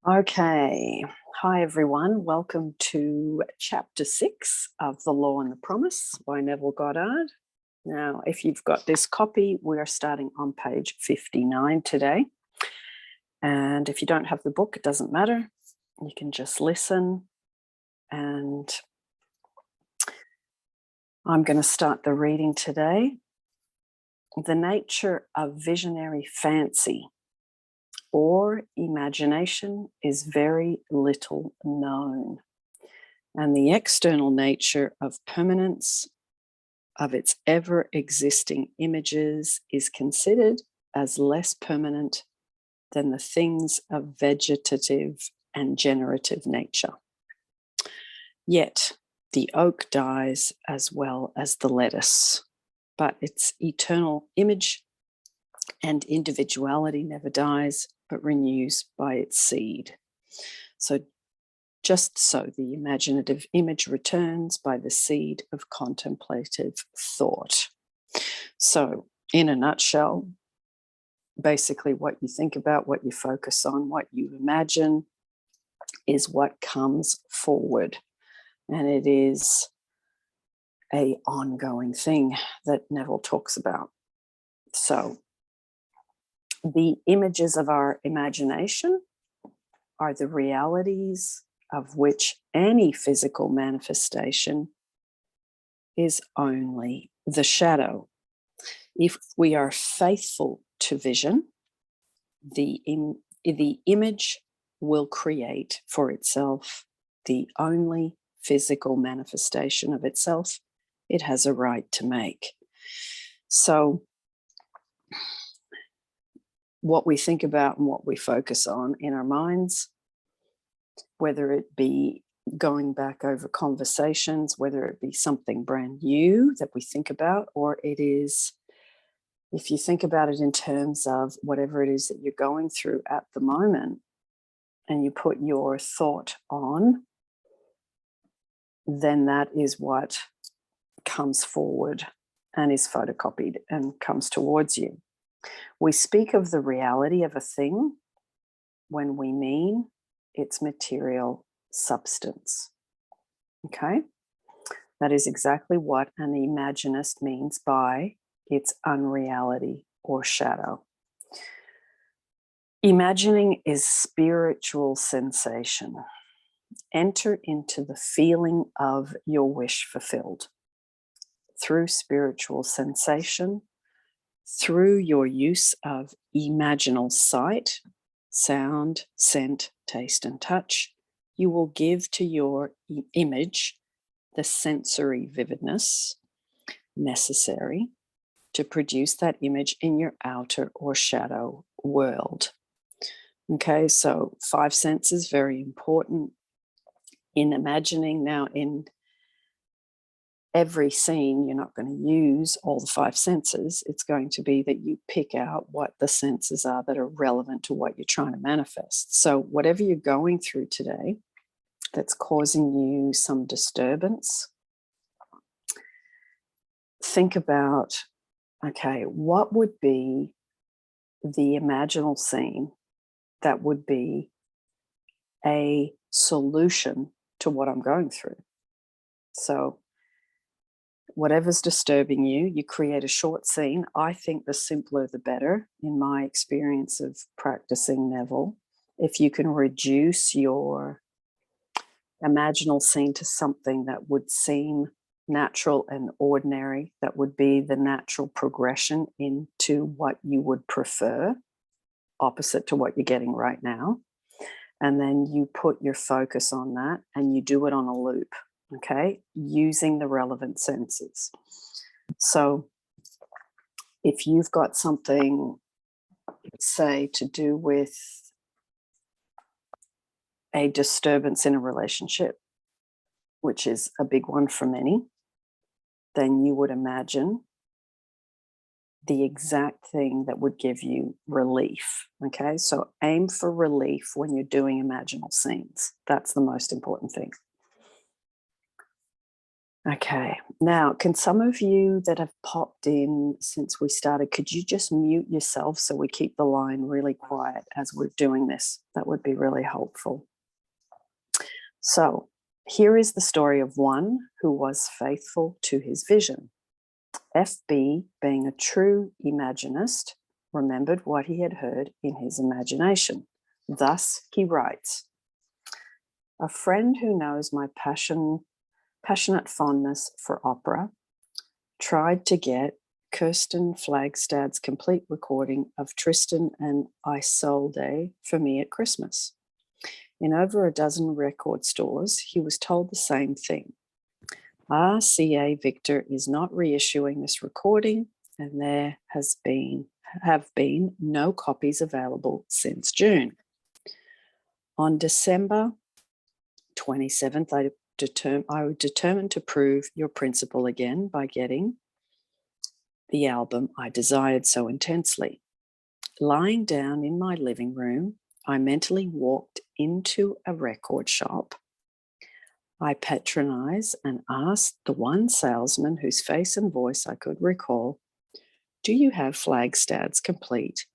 Okay, hi everyone. Welcome to chapter 6 of The Law and the Promise by Neville Goddard. Now, if you've got this copy, we are starting on page 59 today. And if you don't have the book, it doesn't matter. You can just listen. And I'm going to start the reading today. The nature of visionary fancy or imagination is very little known, and the external nature of permanence of its ever-existing images is considered as less permanent than the things of vegetative and generative nature. Yet the oak dies as well as the lettuce, but its eternal image and individuality never dies, but renews by its seed. So just so the imaginative image returns by the seed of contemplative thought. So in a nutshell, basically what you think about, what you focus on, what you imagine is what comes forward. And it is an ongoing thing that Neville talks about. So the images of our imagination are the realities of which any physical manifestation is only the shadow. If we are faithful to vision, the image will create for itself the only physical manifestation of itself it has a right to make. So what we think about and what we focus on in our minds, whether it be going back over conversations, whether it be something brand new that we think about, or it is, if you think about it in terms of whatever it is that you're going through at the moment, and you put your thought on, then that is what comes forward and is photocopied and comes towards you. We speak of the reality of a thing when we mean its material substance. Okay? That is exactly what an imaginist means by its unreality or shadow. Imagining is spiritual sensation. Enter into the feeling of your wish fulfilled through spiritual sensation, through your use of imaginal sight, sound, scent, taste, and touch. You will give to your image the sensory vividness necessary to produce that image in your outer or shadow world. Okay, so 5 senses, very important in imagining. Now, in every scene, you're not going to use all the 5 senses. It's going to be that you pick out what the senses are that are relevant to what you're trying to manifest. So whatever you're going through today that's causing you some disturbance, think about, okay, what would be the imaginal scene that would be a solution to what I'm going through? So whatever's disturbing you, you create a short scene. I think the simpler the better, in my experience of practicing Neville. If you can reduce your imaginal scene to something that would seem natural and ordinary, that would be the natural progression into what you would prefer, opposite to what you're getting right now. And then you put your focus on that and you do it on a loop. Okay, using the relevant senses. So if you've got something, say, to do with a disturbance in a relationship, which is a big one for many, then you would imagine the exact thing that would give you relief. Okay, so aim for relief when you're doing imaginal scenes. That's the most important thing. Okay, now can some of you that have popped in since we started, could you just mute yourself so we keep the line really quiet as we're doing this? That would be really helpful. So here is the story of one who was faithful to his vision. FB, being a true imaginist, remembered what he had heard in his imagination. Thus he writes, "A friend who knows my passionate fondness for opera tried to get Kirsten Flagstad's complete recording of Tristan and Isolde for me at Christmas. In over a dozen record stores, he was told the same thing. RCA Victor is not reissuing this recording, and there have been no copies available since June. On December 27th, I determined to prove your principle again by getting the album I desired so intensely. Lying down in my living room, I mentally walked into a record shop. I patronized and asked the one salesman whose face and voice I could recall, 'Do you have Flagstad's complete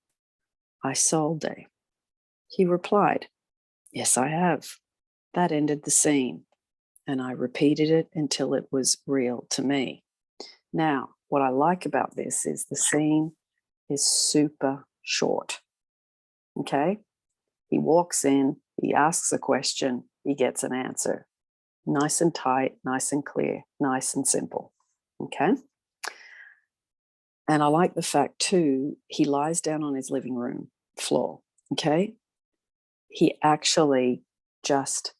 Isolde?' He replied, 'Yes, I have.' That ended the scene, and I repeated it until it was real to me." Now, what I like about this is the scene is super short. Okay? He walks in, he asks a question, he gets an answer. Nice and tight, nice and clear, nice and simple. Okay? And I like the fact too, he lies down on his living room floor. Okay? He actually just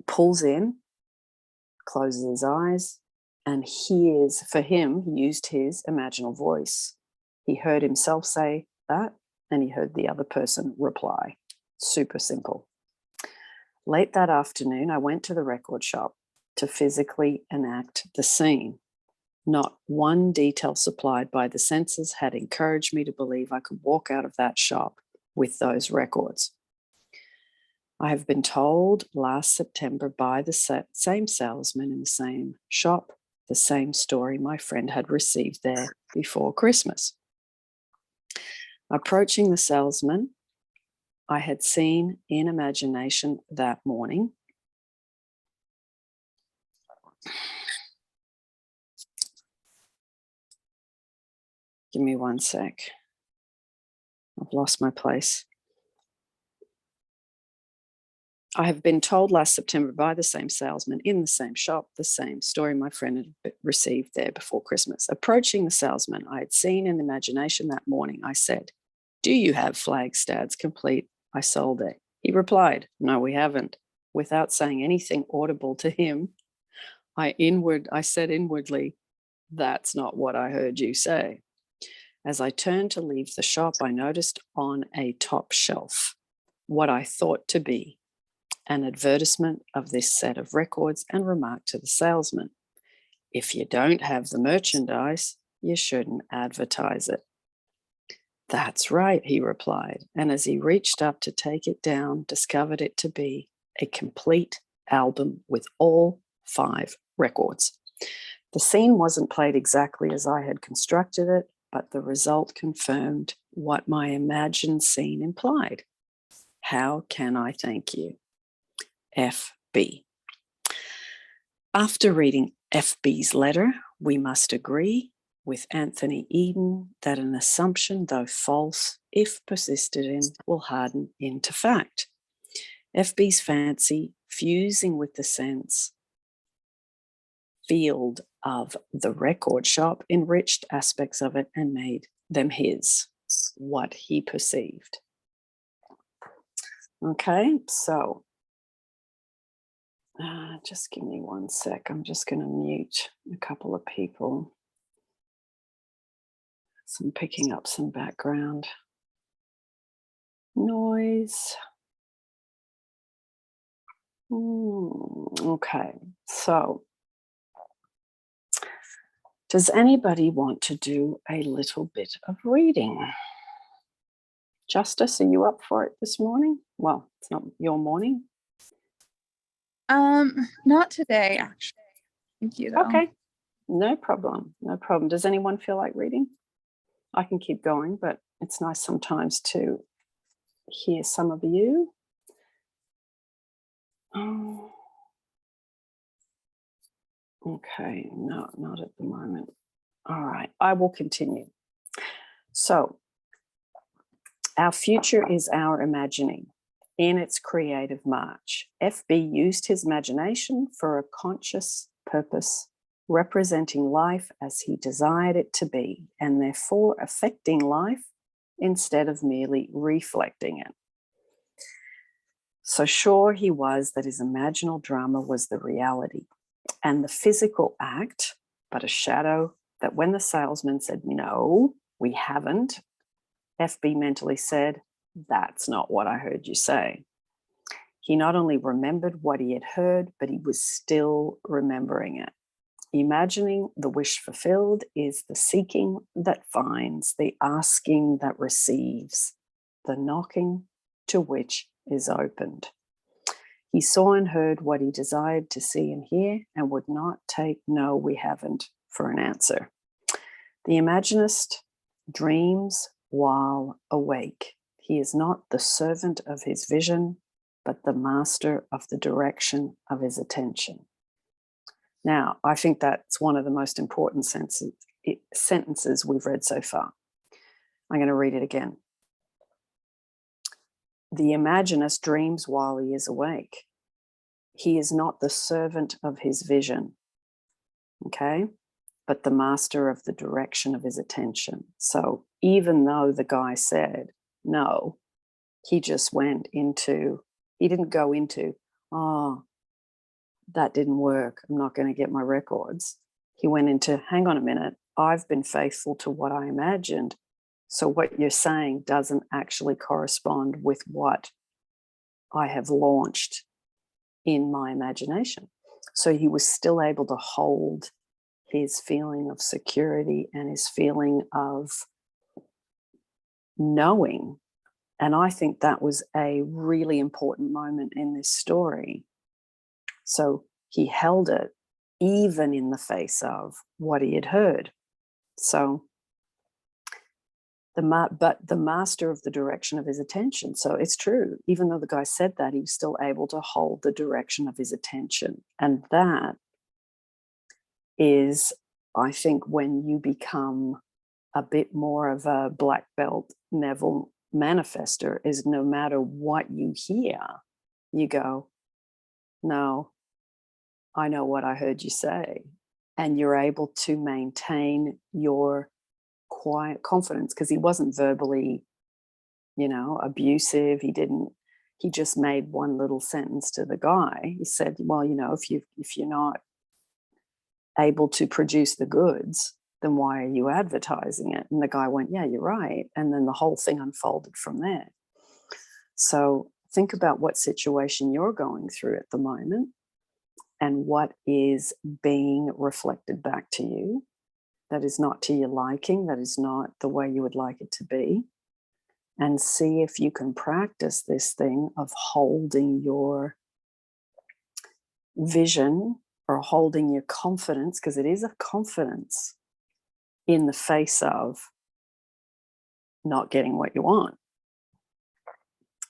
pulls in, closes his eyes, and hears, for him, he used his imaginal voice. He heard himself say that, and he heard the other person reply. Super simple. Late that afternoon, I went to the record shop to physically enact the scene. Not one detail supplied by the senses had encouraged me to believe I could walk out of that shop with those records. I have been told last September by the same salesman in the same shop, the same story my friend had received there before Christmas. Approaching the salesman I had seen in imagination that morning, give me one sec. I've lost my place. I have been told last September by the same salesman in the same shop, the same story my friend had received there before Christmas. Approaching the salesman I had seen in imagination that morning, I said, "Do you have Flagstad's complete Isolde?" He replied, "No, we haven't." Without saying anything audible to him, I said inwardly, "That's not what I heard you say." As I turned to leave the shop, I noticed on a top shelf what I thought to be an advertisement of this set of records and remarked to the salesman, "If you don't have the merchandise, you shouldn't advertise it." "That's right," he replied, and as he reached up to take it down, discovered it to be a complete album with all 5 records. The scene wasn't played exactly as I had constructed it, but the result confirmed what my imagined scene implied. How can I thank you? FB. After reading FB's letter, we must agree with Anthony Eden that an assumption, though false, if persisted in, will harden into fact. FB's fancy, fusing with the sense field of the record shop, enriched aspects of it and made them his, what he perceived. Okay, so just give me one sec. I'm just going to mute a couple of people. So I'm picking up some background noise. Okay, so does anybody want to do a little bit of reading? Justice, are you up for it this morning? Well, it's not your morning. Not today, actually. Thank you, though. Okay, no problem. No problem. Does anyone feel like reading? I can keep going, but it's nice sometimes to hear some of you. Oh. Okay, no, not at the moment. All right, I will continue. So, our future is our imagining. In its creative march, FB used his imagination for a conscious purpose, representing life as he desired it to be, and therefore affecting life instead of merely reflecting it. So sure he was that his imaginal drama was the reality and the physical act, but a shadow that when the salesman said, "No, we haven't," FB mentally said, "That's not what I heard you say." He not only remembered what he had heard, but he was still remembering it. Imagining the wish fulfilled is the seeking that finds, the asking that receives, the knocking to which is opened. He saw and heard what he desired to see and hear and would not take "no, we haven't" for an answer. The Imaginist dreams while awake. He is not the servant of his vision, but the master of the direction of his attention. Now, I think that's one of the most important sentences we've read so far. I'm going to read it again. The Imaginist dreams while he is awake. He is not the servant of his vision, okay, but the master of the direction of his attention. So even though the guy said no, he just went into, he didn't go into, "Oh, that didn't work, I'm not going to get my records." He went into, "Hang on a minute, I've been faithful to what I imagined. So what you're saying doesn't actually correspond with what I have launched in my imagination." So he was still able to hold his feeling of security and his feeling of knowing. And I think that was a really important moment in this story. So he held it even in the face of what he had heard. So but the master of the direction of his attention. So it's true, even though the guy said that, he was still able to hold the direction of his attention. And that is, I think, when you become a bit more of a black belt Neville manifester, is no matter what you hear, you go, "No, I know what I heard you say." And you're able to maintain your quiet confidence, because he wasn't verbally, abusive. He just made one little sentence to the guy. He said, "Well, if you're not able to produce the goods, then why are you advertising it?" And the guy went, "Yeah, you're right." And then the whole thing unfolded from there. So think about what situation you're going through at the moment and what is being reflected back to you that is not to your liking, that is not the way you would like it to be. And see if you can practice this thing of holding your vision or holding your confidence, because it is a confidence in the face of not getting what you want.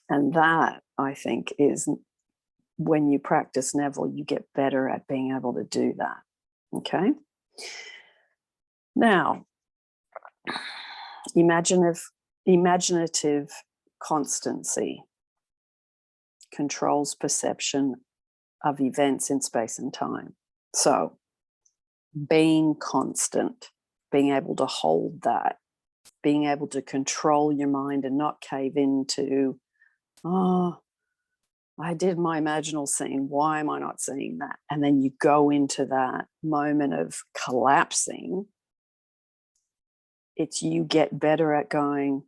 And that, I think, is when you practice Neville, you get better at being able to do that. Okay? Now, imaginative constancy controls perception of events in space and time. So being constant, being able to hold that, being able to control your mind and not cave into, "Oh, I did my imaginal scene, why am I not seeing that?" And then you go into that moment of collapsing. It's you get better at going,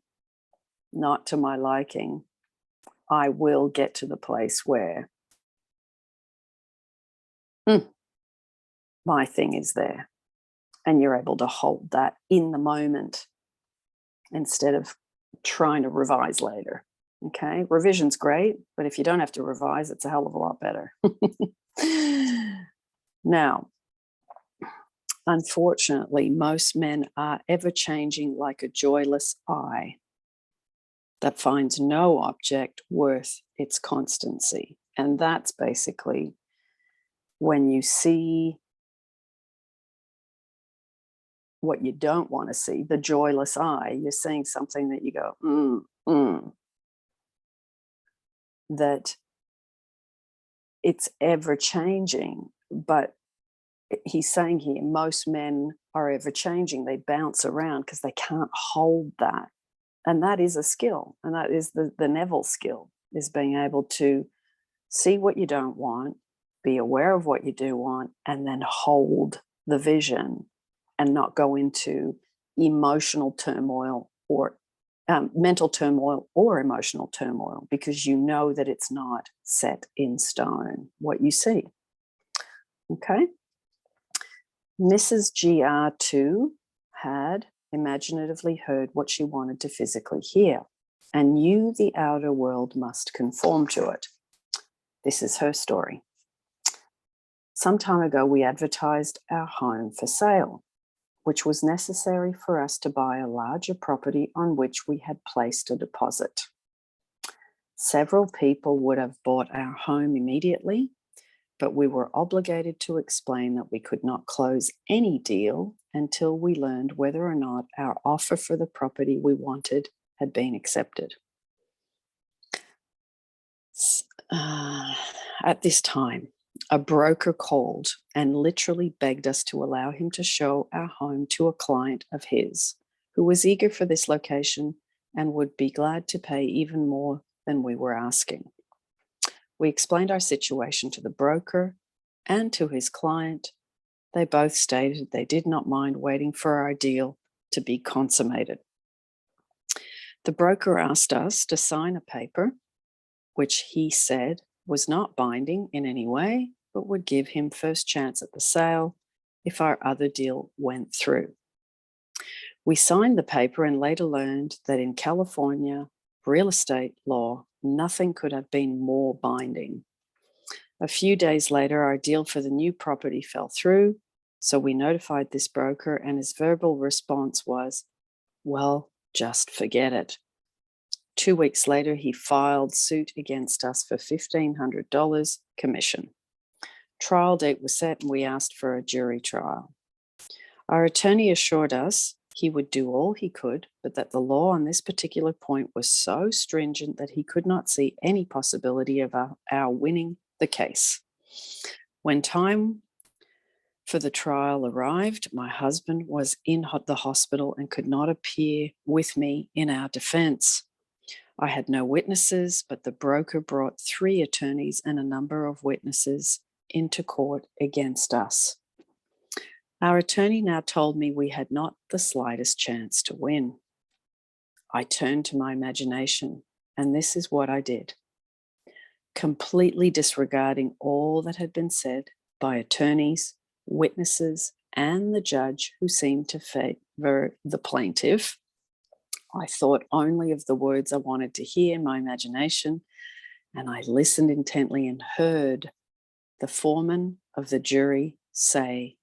"Not to my liking. I will get to the place where my thing is there." And you're able to hold that in the moment instead of trying to revise later. Okay, revision's great, but if you don't have to revise, it's a hell of a lot better. Now, Unfortunately, most men are ever changing like a joyless eye that finds no object worth its constancy. And that's basically when you see what you don't want to see, the joyless eye, you're seeing something that you go, that it's ever changing. But he's saying here, most men are ever changing. They bounce around because they can't hold that. And that is a skill. And that is the Neville skill, is being able to see what you don't want, be aware of what you do want, and then hold the vision and not go into emotional turmoil or mental turmoil or emotional turmoil, because you know that it's not set in stone what you see. Okay. Mrs. GR2 had imaginatively heard what she wanted to physically hear and knew the outer world must conform to it. This is her story. Some time ago, we advertised our home for sale, which was necessary for us to buy a larger property on which we had placed a deposit. Several people would have bought our home immediately, but we were obligated to explain that we could not close any deal until we learned whether or not our offer for the property we wanted had been accepted. At this time, a broker called and literally begged us to allow him to show our home to a client of his who was eager for this location and would be glad to pay even more than we were asking. We explained our situation to the broker and to his client. They both stated they did not mind waiting for our deal to be consummated. The broker asked us to sign a paper, which he said was not binding in any way, but would give him first chance at the sale if our other deal went through. We signed the paper and later learned that in California real estate law, nothing could have been more binding. A few days later, our deal for the new property fell through, so we notified this broker, and his verbal response was, "Well, just forget it." 2 weeks later, he filed suit against us for $1,500 commission. Trial date was set and we asked for a jury trial. Our attorney assured us he would do all he could, but that the law on this particular point was so stringent that he could not see any possibility of our winning the case. When time for the trial arrived, my husband was in the hospital and could not appear with me in our defense. I had no witnesses, but the broker brought 3 attorneys and a number of witnesses into court against us. Our attorney now told me we had not the slightest chance to win. I turned to my imagination, and this is what I did. Completely disregarding all that had been said by attorneys, witnesses, and the judge who seemed to favor the plaintiff, I thought only of the words I wanted to hear in my imagination, and I listened intently and heard the foreman of the jury say,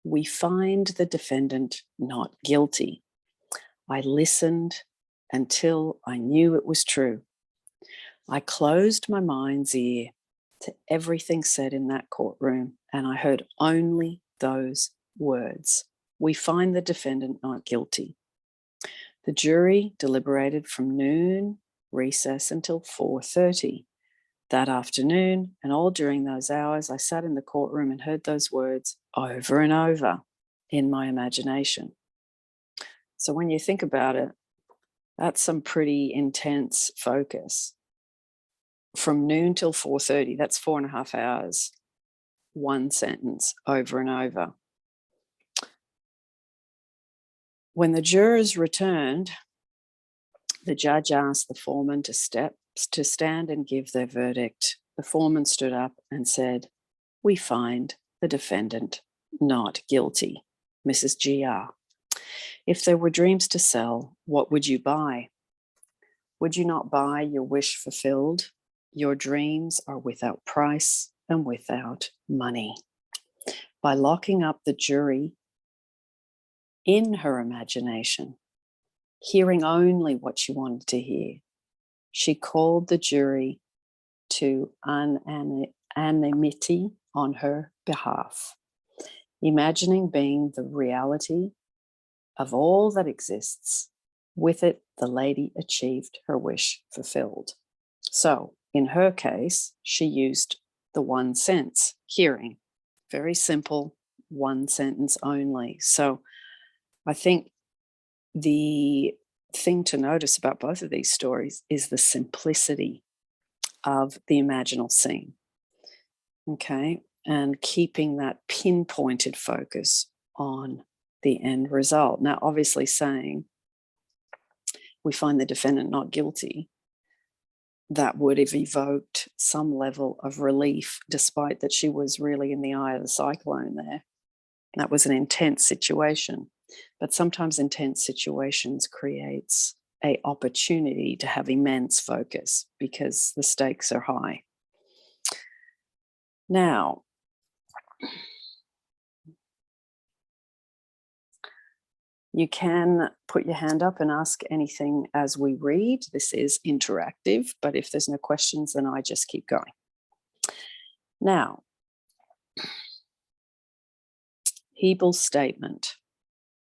"We find the defendant not guilty." I listened until I knew it was true. I closed my mind's ear to everything said in that courtroom, and I heard only those words: "We find the defendant not guilty." The jury deliberated from noon recess until 4:30. That afternoon, and all during those hours, I sat in the courtroom and heard those words over and over in my imagination. So when you think about it, that's some pretty intense focus. From noon till 4:30, that's 4.5 hours, one sentence over and over. When the jurors returned, the judge asked the foreman to stand and give their verdict. The foreman stood up and said, "We find the defendant not guilty, Mrs. GR. If there were dreams to sell, what would you buy? Would you not buy your wish fulfilled? Your dreams are without price and without money." By locking up the jury in her imagination, hearing only what she wanted to hear. She called the jury to anonymity on her behalf, imagining being the reality of all that exists. With it, the lady achieved her wish fulfilled. So in her case, she used the one sense, hearing. Very simple, one sentence only. So I think the thing to notice about both of these stories is the simplicity of the imaginal scene. Okay. And keeping that pinpointed focus on the end result. Now, obviously saying we find the defendant not guilty, that would have evoked some level of relief, despite that she was really in the eye of the cyclone there. That was an intense situation. But sometimes intense situations creates an opportunity to have immense focus because the stakes are high. Now, you can put your hand up and ask anything as we read. This is interactive, but if there's no questions, then I just keep going. Now, Hebel's statement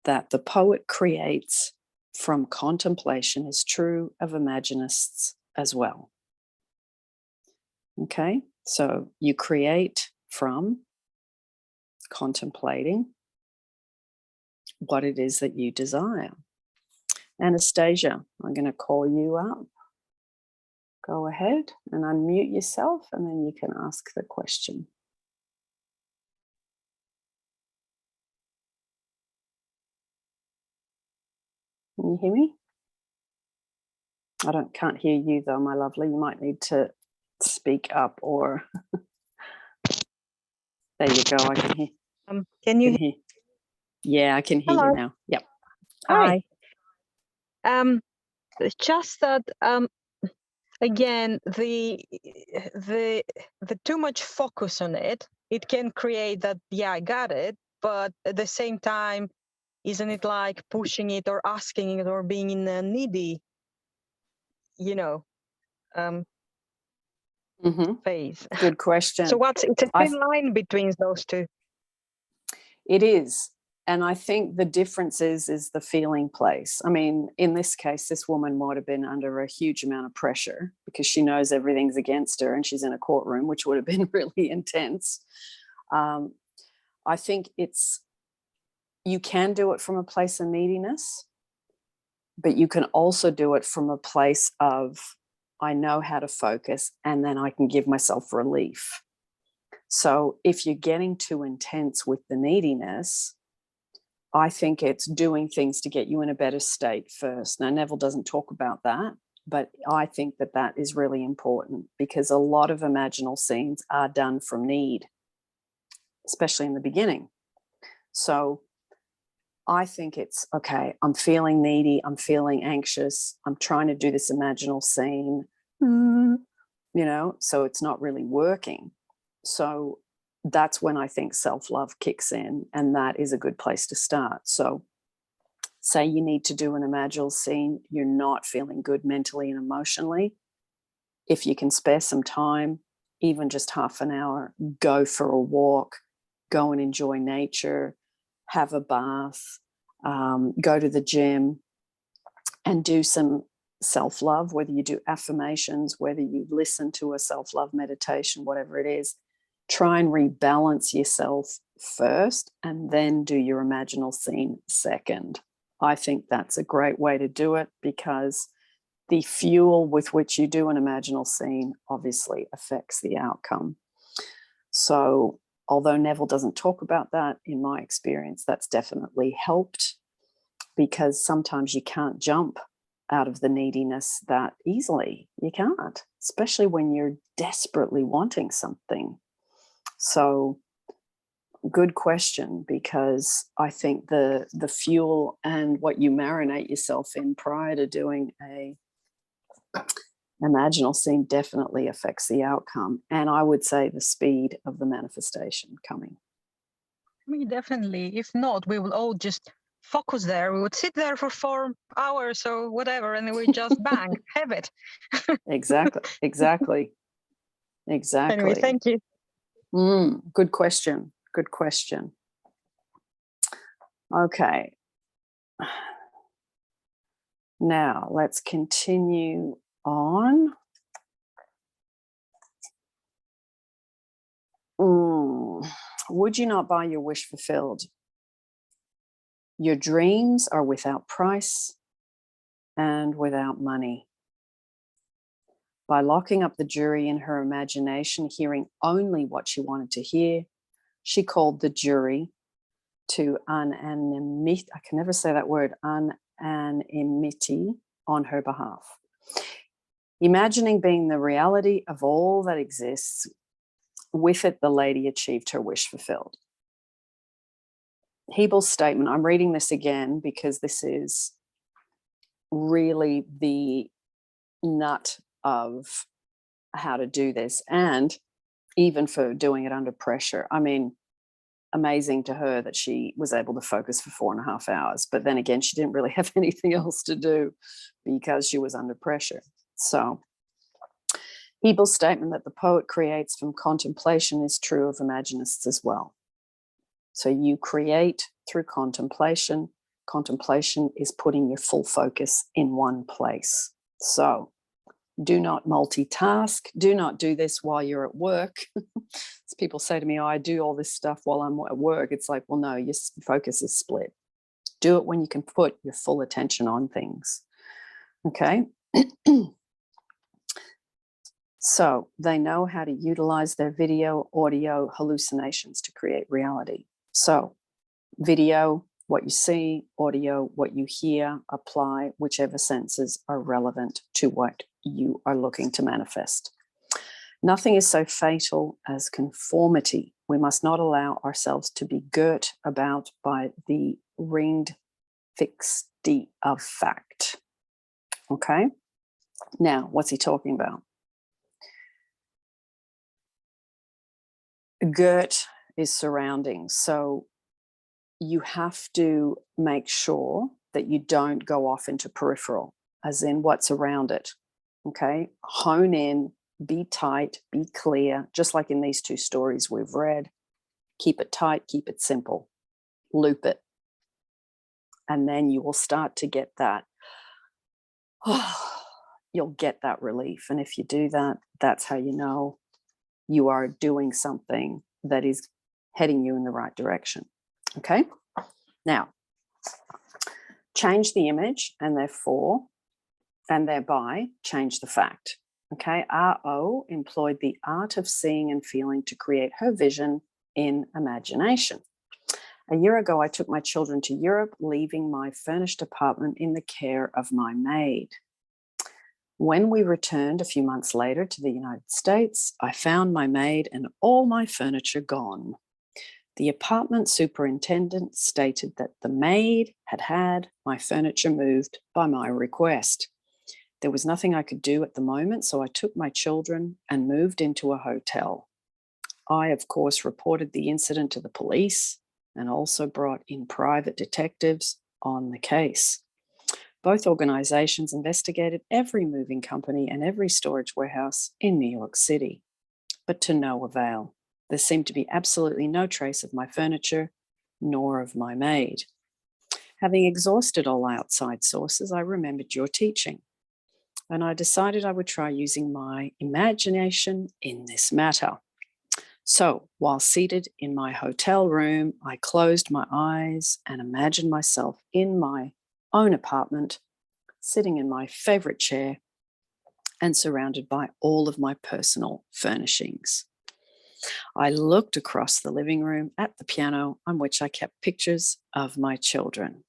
that the poet creates from contemplation is true of Imaginists as well. Okay, so you create from contemplating what it is that you desire. Anastasia, I'm going to call you up. Go ahead and unmute yourself, and then you can ask the question. Can you hear me? Can't hear you though, my lovely. You might need to speak up, or there you go. I can hear. Can you hear? Yeah, I can hear Hello. You now. Yep. Hi. Just that again, the too much focus on it, it can create that, yeah, I got it, but at the same time, isn't it like pushing it or asking it or being in a needy, phase? Good question. So it's a thin line between those two. It is. And I think the difference is the feeling place. I mean, in this case, this woman might have been under a huge amount of pressure because she knows everything's against her and she's in a courtroom, which would have been really intense. I think you can do it from a place of neediness, but you can also do it from a place of, I know how to focus, and then I can give myself relief. So if you're getting too intense with the neediness, I think it's doing things to get you in a better state first. Now, Neville doesn't talk about that, but I think that is really important because a lot of imaginal scenes are done from need, especially in the beginning. So I think it's, okay, I'm feeling needy, I'm feeling anxious, I'm trying to do this imaginal scene, so it's not really working. So that's when I think self-love kicks in, and that is a good place to start. So say you need to do an imaginal scene, you're not feeling good mentally and emotionally. If you can spare some time, even just half an hour, go for a walk, go and enjoy nature, have a bath, go to the gym and do some self-love, whether you do affirmations, whether you listen to a self-love meditation, whatever it is. Try and rebalance yourself first and then do your imaginal scene second. I think that's a great way to do it because the fuel with which you do an imaginal scene obviously affects the outcome. So although Neville doesn't talk about that, in my experience, that's definitely helped because sometimes you can't jump out of the neediness that easily. You can't, especially when you're desperately wanting something. So good question, because I think the fuel and what you marinate yourself in prior to doing a imaginal scene definitely affects the outcome. And I would say the speed of the manifestation coming. I mean, definitely. If not, we will all just focus there. We would sit there for 4 hours or whatever, and then we just bang, have it. Exactly. Anyway, thank you. Good question. Okay. Now let's continue on. Would you not buy your wish fulfilled? Your dreams are without price and without money. By locking up the jury in her imagination, hearing only what she wanted to hear, she called the jury to unanimity. I can never say that word, unanimity on her behalf. Imagining being the reality of all that exists, with it, the lady achieved her wish fulfilled. Hebel's statement, I'm reading this again because this is really the nut of how to do this, and even for doing it under pressure. I mean, amazing to her that she was able to focus for 4.5 hours, but then again, she didn't really have anything else to do because she was under pressure. So Hebel's statement that the poet creates from contemplation is true of Imaginists as well. So you create through contemplation. Contemplation is putting your full focus in one place. So do not multitask. Do not do this while you're at work. People say to me, oh, I do all this stuff while I'm at work. It's like, well, no, your focus is split. Do it when you can put your full attention on things. Okay. So they know how to utilize their video, audio hallucinations to create reality. So video, what you see, audio, what you hear, apply whichever senses are relevant to what you are looking to manifest. Nothing is so fatal as conformity. We must not allow ourselves to be girt about by the ringed fixity of fact. Okay? Now, what's he talking about? Girt is surroundings. So you have to make sure that you don't go off into peripheral, as in what's around it. Okay? Hone in, be tight, be clear, just like in these two stories we've read. Keep it tight, keep it simple, loop it. And then you will start to get that, you'll get that relief. And if you do that, that's how you know you are doing something that is heading you in the right direction. Okay? Now, change the image and thereby change the fact. Okay? R.O. employed the art of seeing and feeling to create her vision in imagination. A year ago, I took my children to Europe, leaving my furnished apartment in the care of my maid. When we returned a few months later to the United States, I found my maid and all my furniture gone. The apartment superintendent stated that the maid had had my furniture moved by my request. There was nothing I could do at the moment, so I took my children and moved into a hotel. I, of course, reported the incident to the police and also brought in private detectives on the case. Both organizations investigated every moving company and every storage warehouse in New York City, but to no avail. There seemed to be absolutely no trace of my furniture, nor of my maid. Having exhausted all outside sources, I remembered your teaching, and I decided I would try using my imagination in this matter. So, while seated in my hotel room, I closed my eyes and imagined myself in my own apartment, sitting in my favorite chair and surrounded by all of my personal furnishings. I looked across the living room at the piano on which I kept pictures of my children.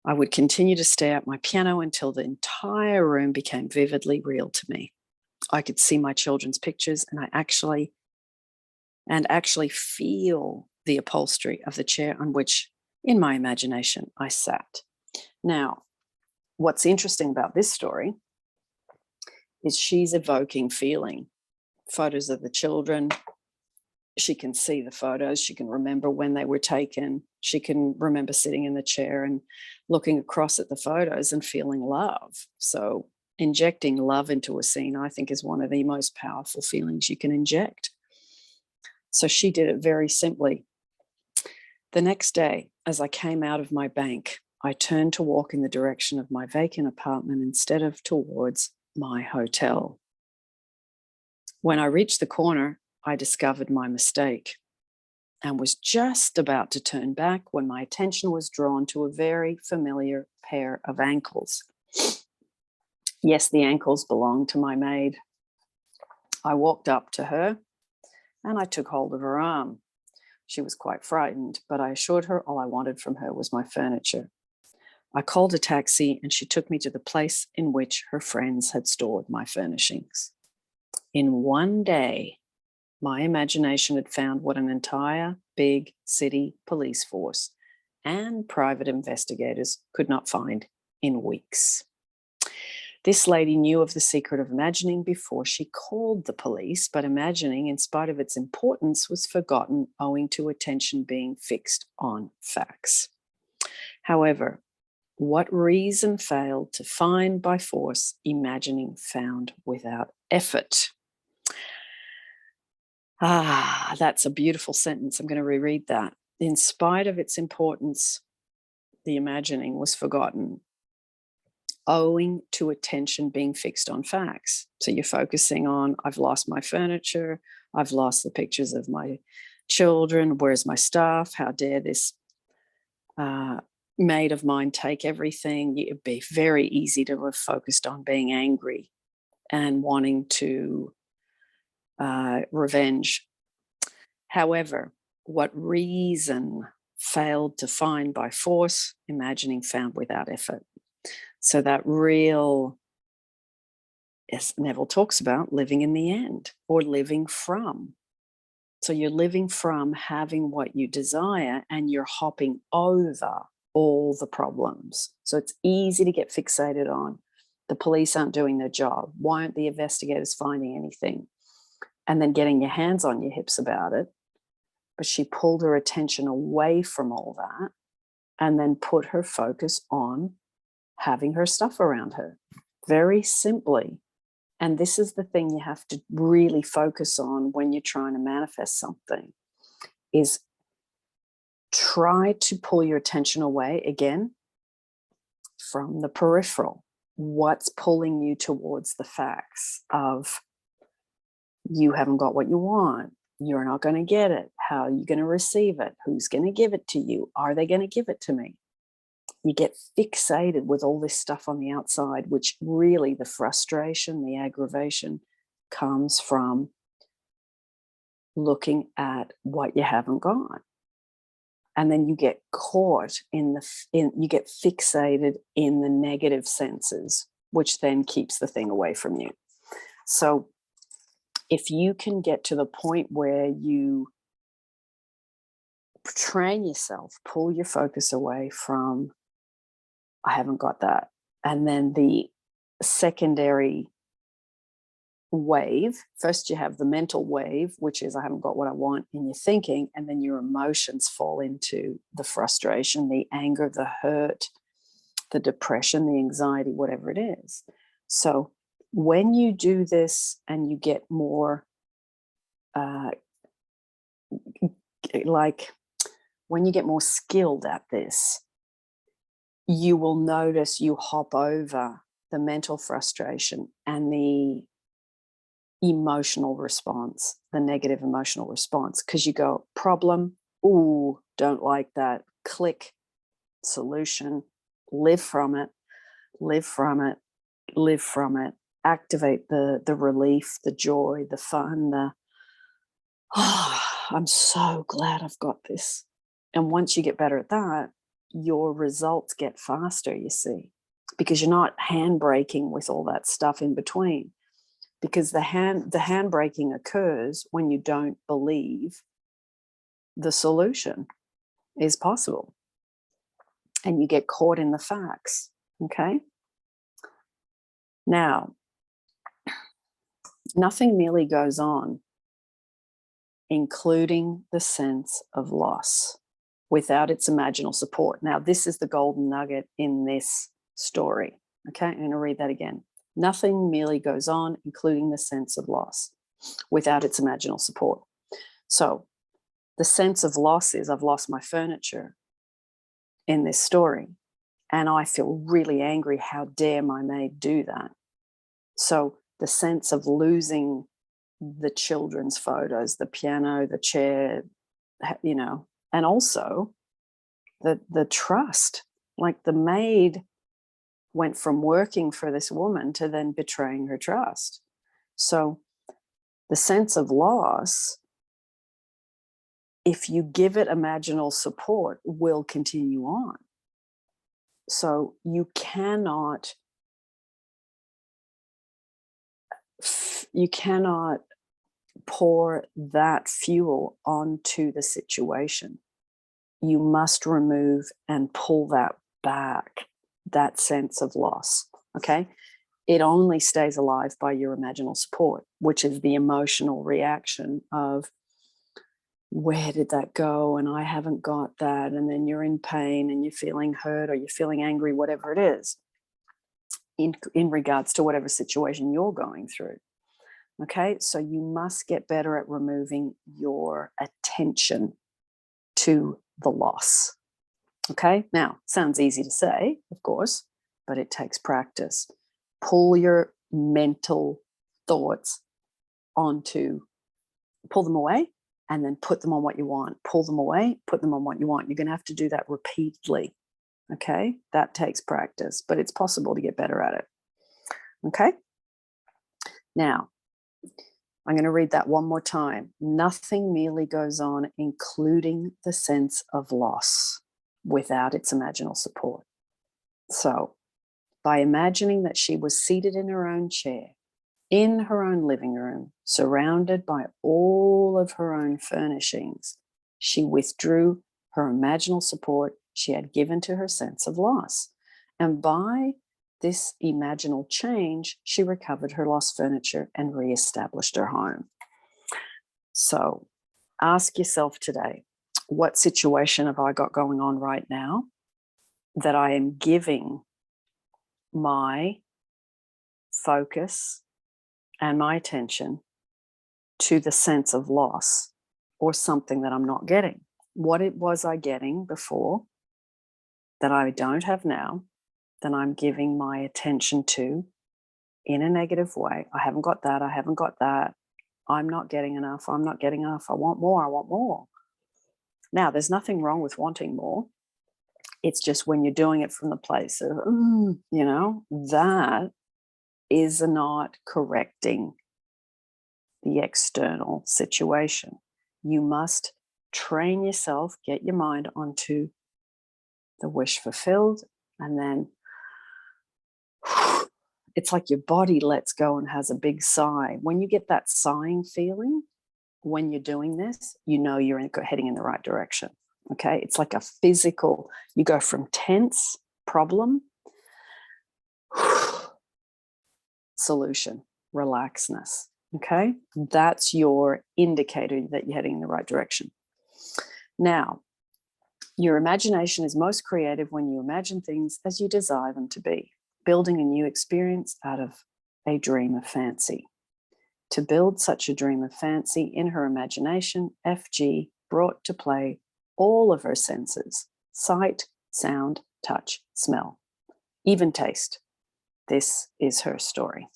I would continue to stare at my piano until the entire room became vividly real to me. I could see my children's pictures and actually feel the upholstery of the chair on which, in my imagination, I sat. Now, what's interesting about this story is she's evoking feeling. Photos of the children, she can see the photos. She can remember when they were taken. She can remember sitting in the chair and looking across at the photos and feeling love. So injecting love into a scene, I think, is one of the most powerful feelings you can inject. So she did it very simply. The next day, as I came out of my bank, I turned to walk in the direction of my vacant apartment instead of towards my hotel. When I reached the corner, I discovered my mistake and was just about to turn back when my attention was drawn to a very familiar pair of ankles. Yes, the ankles belonged to my maid. I walked up to her and I took hold of her arm. She was quite frightened, but I assured her all I wanted from her was my furniture. I called a taxi and she took me to the place in which her friends had stored my furnishings. In one day, my imagination had found what an entire big city police force and private investigators could not find in weeks. This lady knew of the secret of imagining before she called the police, but imagining, in spite of its importance, was forgotten owing to attention being fixed on facts. However, what reason failed to find by force, imagining found without effort? That's a beautiful sentence. I'm going to reread that. In spite of its importance, the imagining was forgotten, owing to attention being fixed on facts. So you're focusing on, I've lost my furniture, I've lost the pictures of my children, where's my stuff, how dare this maid of mine take everything. It'd be very easy to have focused on being angry and wanting to revenge. However, what reason failed to find by force, imagining found without effort. So that real, as Neville talks about, living in the end or living from. So you're living from having what you desire and you're hopping over all the problems. So it's easy to get fixated on the police aren't doing their job. Why aren't the investigators finding anything? And then getting your hands on your hips about it. But she pulled her attention away from all that and then put her focus on having her stuff around her. Very simply. And this is the thing you have to really focus on when you're trying to manifest something, is try to pull your attention away again from the peripheral. What's pulling you towards the facts of you haven't got what you want, you're not going to get it, how are you going to receive it, who's going to give it to you, are they going to give it to me? You get fixated with all this stuff on the outside, which really the frustration, the aggravation comes from looking at what you haven't got. And then you get caught you get fixated in the negative senses, which then keeps the thing away from you. So if you can get to the point where you train yourself, pull your focus away from, I haven't got that. And then the secondary wave, first you have the mental wave, which is I haven't got what I want in your thinking, and then your emotions fall into the frustration, the anger, the hurt, the depression, the anxiety, whatever it is. So when you do this and you get more when you get more skilled at this, you will notice you hop over the mental frustration and the emotional response, the negative emotional response, because you go, problem, ooh, don't like that, click, solution, live from it, live from it, live from it, activate the relief, the joy, the fun, I'm so glad I've got this. And once you get better at that, your results get faster, you see, because you're not handbraking with all that stuff in between. Because the handbraking occurs when you don't believe the solution is possible. And you get caught in the facts, okay? Now, nothing merely goes on including the sense of loss, without its imaginal support. Now, this is the golden nugget in this story. Okay, I'm going to read that again. Nothing merely goes on, including the sense of loss, without its imaginal support. So the sense of loss is I've lost my furniture in this story, and I feel really angry. How dare my maid do that? So the sense of losing the children's photos, the piano, the chair, you know, and also the trust. Like the maid went from working for this woman to then betraying her trust. So the sense of loss, if you give it imaginal support, will continue on. So you cannot pour that fuel onto the situation. You must remove and pull that back, that sense of loss, okay? It only stays alive by your imaginal support, which is the emotional reaction of, where did that go? And I haven't got that. And then you're in pain and you're feeling hurt or you're feeling angry, whatever it is, in regards to whatever situation you're going through. Okay, so you must get better at removing your attention to the loss. Okay, now, sounds easy to say, of course, but it takes practice. Pull your mental thoughts pull them away and then put them on what you want. Pull them away, put them on what you want. You're going to have to do that repeatedly. Okay, that takes practice, but it's possible to get better at it. Okay, now, I'm going to read that one more time. Nothing merely goes on, including the sense of loss, without its imaginal support. So, by imagining that she was seated in her own chair, in her own living room, surrounded by all of her own furnishings, she withdrew her imaginal support she had given to her sense of loss. And by this imaginal change, she recovered her lost furniture and reestablished her home. So ask yourself today, what situation have I got going on right now that I am giving my focus and my attention to the sense of loss or something that I'm not getting? What it was I getting before that I don't have now, that I'm giving my attention to in a negative way. I haven't got that. I haven't got that. I'm not getting enough. I'm not getting enough. I want more. I want more. Now, there's nothing wrong with wanting more. It's just when you're doing it from the place of, that is not correcting the external situation. You must train yourself, get your mind onto the wish fulfilled, and then it's like your body lets go and has a big sigh. When you get that sighing feeling, when you're doing this, you know you're heading in the right direction. Okay, it's like a physical, you go from tense, problem, solution, relaxness. Okay, that's your indicator that you're heading in the right direction. Now, your imagination is most creative when you imagine things as you desire them to be, building a new experience out of a dream of fancy. To build such a dream of fancy in her imagination, FG brought to play all of her senses: sight, sound, touch, smell, even taste. This is her story.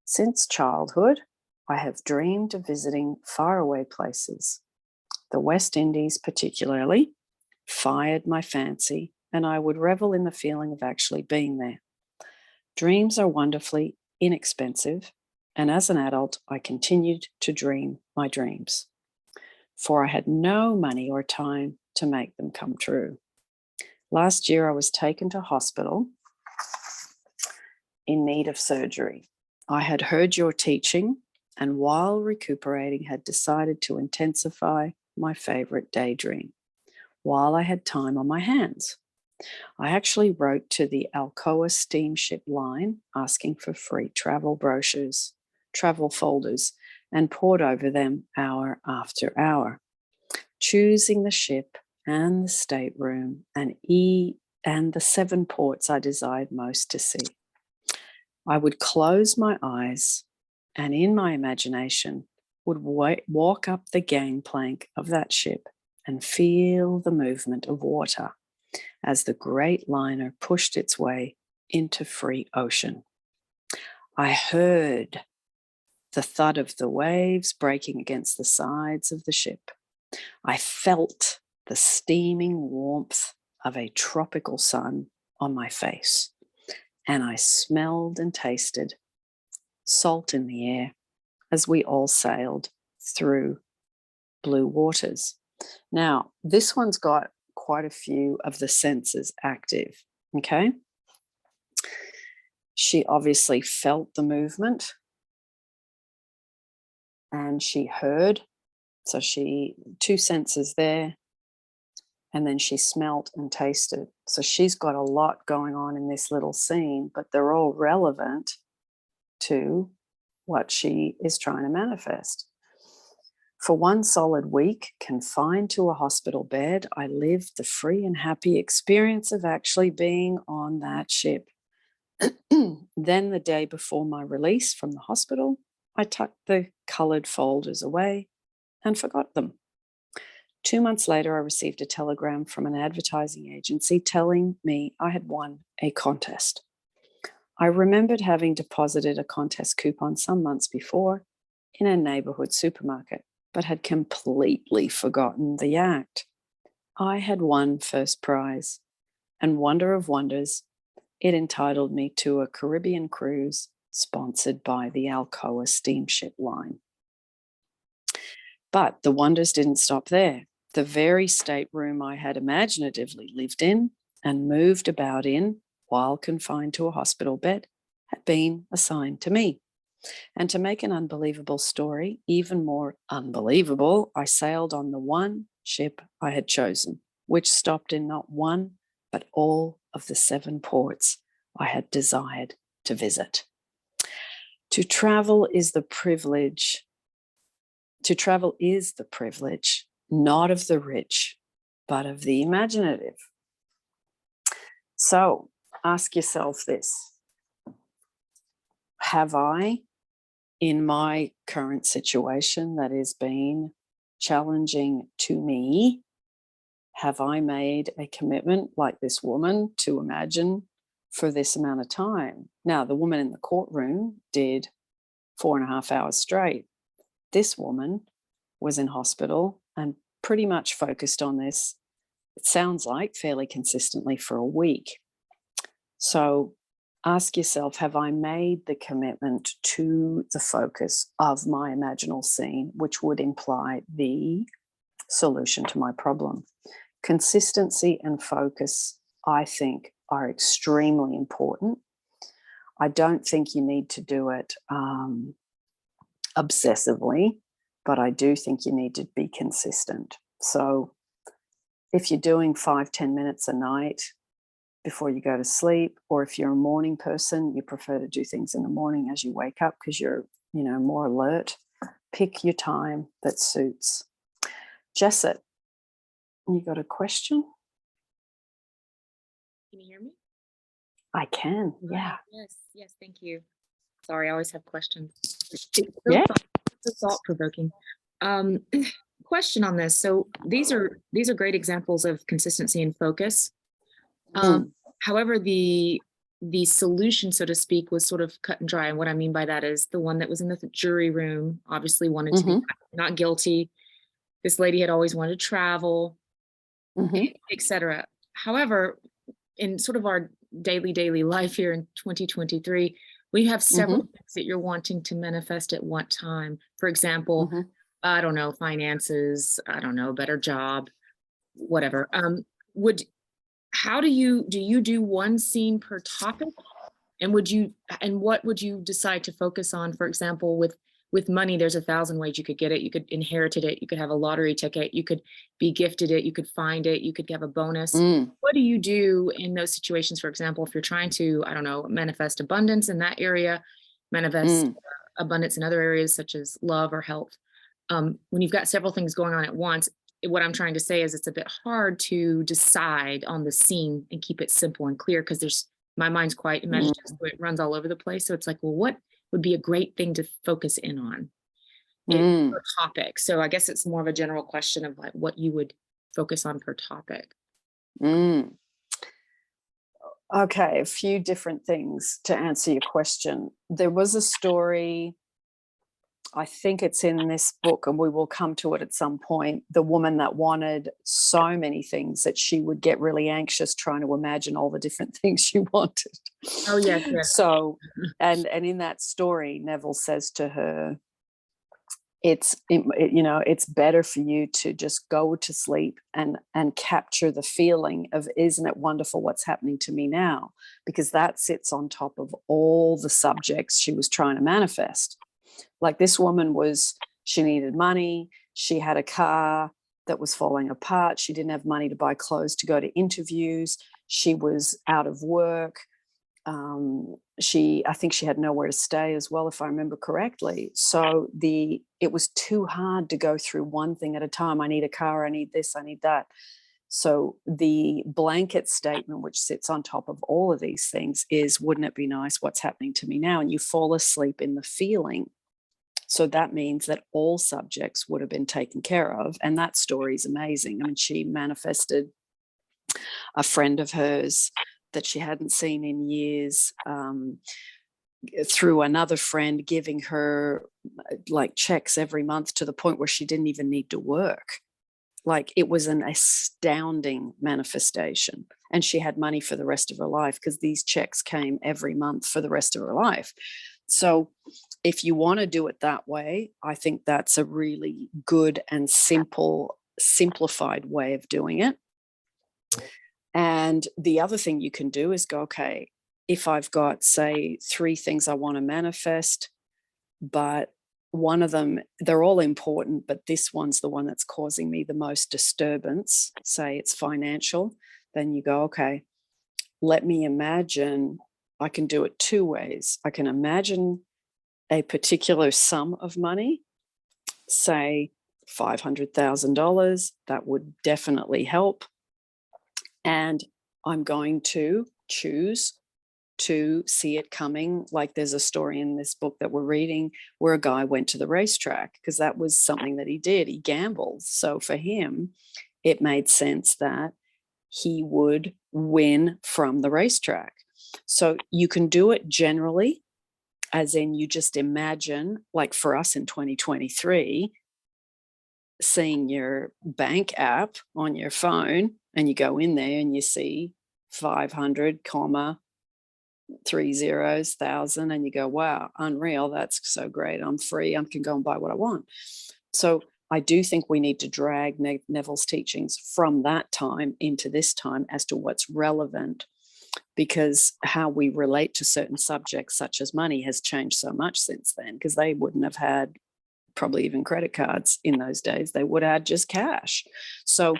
Since childhood, I have dreamed of visiting faraway places. The West Indies particularly fired my fancy, and I would revel in the feeling of actually being there. Dreams are wonderfully inexpensive, and as an adult, I continued to dream my dreams, for I had no money or time to make them come true. Last year, I was taken to hospital in need of surgery. I had heard your teaching, and while recuperating, had decided to intensify my favorite daydream while I had time on my hands. I actually wrote to the Alcoa steamship line asking for free travel brochures, travel folders, and pored over them hour after hour, choosing the ship and the stateroom and the 7 ports I desired most to see. I would close my eyes and in my imagination would walk up the gangplank of that ship and feel the movement of water as the great liner pushed its way into free ocean. I heard the thud of the waves breaking against the sides of the ship. I felt the steaming warmth of a tropical sun on my face, and I smelled and tasted salt in the air as we all sailed through blue waters. Now, this one's got quite a few of the senses active, okay? She obviously felt the movement and she heard. So 2 senses there. And then she smelt and tasted. So she's got a lot going on in this little scene, but they're all relevant to what she is trying to manifest. For 1 solid week, confined to a hospital bed, I lived the free and happy experience of actually being on that ship. Then the day before my release from the hospital, I tucked the coloured folders away and forgot them. 2 months later, I received a telegram from an advertising agency telling me I had won a contest. I remembered having deposited a contest coupon some months before in a neighborhood supermarket, but had completely forgotten the act. I had won first prize, and wonder of wonders, it entitled me to a Caribbean cruise sponsored by the Alcoa steamship line. But the wonders didn't stop there. The very stateroom I had imaginatively lived in and moved about in while confined to a hospital bed had been assigned to me. And to make an unbelievable story even more unbelievable, I sailed on the one ship I had chosen, which stopped in not one, but all of the 7 ports I had desired to visit. To travel is the privilege. To travel is the privilege, not of the rich, but of the imaginative. So ask yourself this. Have I, in my current situation that is being challenging to me, have I made a commitment like this woman to imagine for this amount of time? Now, the woman in the courtroom did 4.5 hours straight. This woman was in hospital and pretty much focused on this, it sounds like, fairly consistently for a week. So ask yourself, have I made the commitment to the focus of my imaginal scene, which would imply the solution to my problem? Consistency and focus, I think, are extremely important. I don't think you need to do it obsessively, but I do think you need to be consistent. So if you're doing 5-10 minutes a night before you go to sleep, or if you're a morning person, you prefer to do things in the morning as you wake up because you're, more alert, pick your time that suits. Jesset, you got a question? Can you hear me? I can, yeah. Yes, thank you. Sorry, I always have questions. Yeah. So thought-provoking. Question on this. So these are great examples of consistency and focus. However, the solution, so to speak, was sort of cut and dry. And what I mean by that is the one that was in the jury room obviously wanted to be not guilty. This lady had always wanted to travel, etc. However, in sort of our daily life here in 2023, we have several things that you're wanting to manifest at one time. For example, I don't know, finances, I don't know, better job, whatever. How do you do one scene per topic? And what would you decide to focus on? For example, with money, there's 1,000 ways you could get it. You could inherit it. You could have a lottery ticket. You could be gifted it. You could find it. You could have a bonus. What do you do in those situations? For example, if you're trying to, I don't know, manifest abundance in that area, manifest abundance in other areas such as love or health. When you've got several things going on at once, what I'm trying to say is it's a bit hard to decide on the scene and keep it simple and clear, because my mind's quite imaginative, so it runs all over the place. So it's like, well, what would be a great thing to focus in on? Per topic. So I guess it's more of a general question of like what you would focus on per topic. Okay, a few different things to answer your question. There was a story, I think it's in this book, and we will come to it at some point, the woman that wanted so many things that she would get really anxious trying to imagine all the different things she wanted. Oh, yes, yes. So, and in that story, Neville says to her, it's better for you to just go to sleep and capture the feeling of, isn't it wonderful what's happening to me now? Because that sits on top of all the subjects she was trying to manifest. Like this woman she needed money. She had a car that was falling apart. She didn't have money to buy clothes to go to interviews. She was out of work. I think she had nowhere to stay as well, if I remember correctly. So it was too hard to go through one thing at a time. I need a car, I need this, I need that. So the blanket statement, which sits on top of all of these things, is, wouldn't it be nice what's happening to me now? And you fall asleep in the feeling. So that means that all subjects would have been taken care of. And that story is amazing. I mean, she manifested a friend of hers that she hadn't seen in years, through another friend giving her like checks every month to the point where she didn't even need to work. Like, it was an astounding manifestation. And she had money for the rest of her life because these checks came every month for the rest of her life. So if you want to do it that way, I think that's a really good and simplified way of doing it. And the other thing you can do is go, okay, if I've got, say, 3 things I want to manifest, but one of them, they're all important, but this one's the one that's causing me the most disturbance, say it's financial, then you go, okay, let me imagine. I can do it 2 ways. I can imagine a particular sum of money, say $500,000. That would definitely help. And I'm going to choose to see it coming. Like, there's a story in this book that we're reading where a guy went to the racetrack because that was something that he did. He gambled. So for him, it made sense that he would win from the racetrack. So you can do it generally, as in you just imagine, like for us in 2023, seeing your bank app on your phone, and you go in there and you see 500, 3 zeros, 1,000, and you go, wow, unreal, that's so great, I'm free, I can go and buy what I want. So I do think we need to drag Neville's teachings from that time into this time as to what's relevant, because how we relate to certain subjects such as money has changed so much since then, because they wouldn't have had probably even credit cards in those days. They would have had just cash. So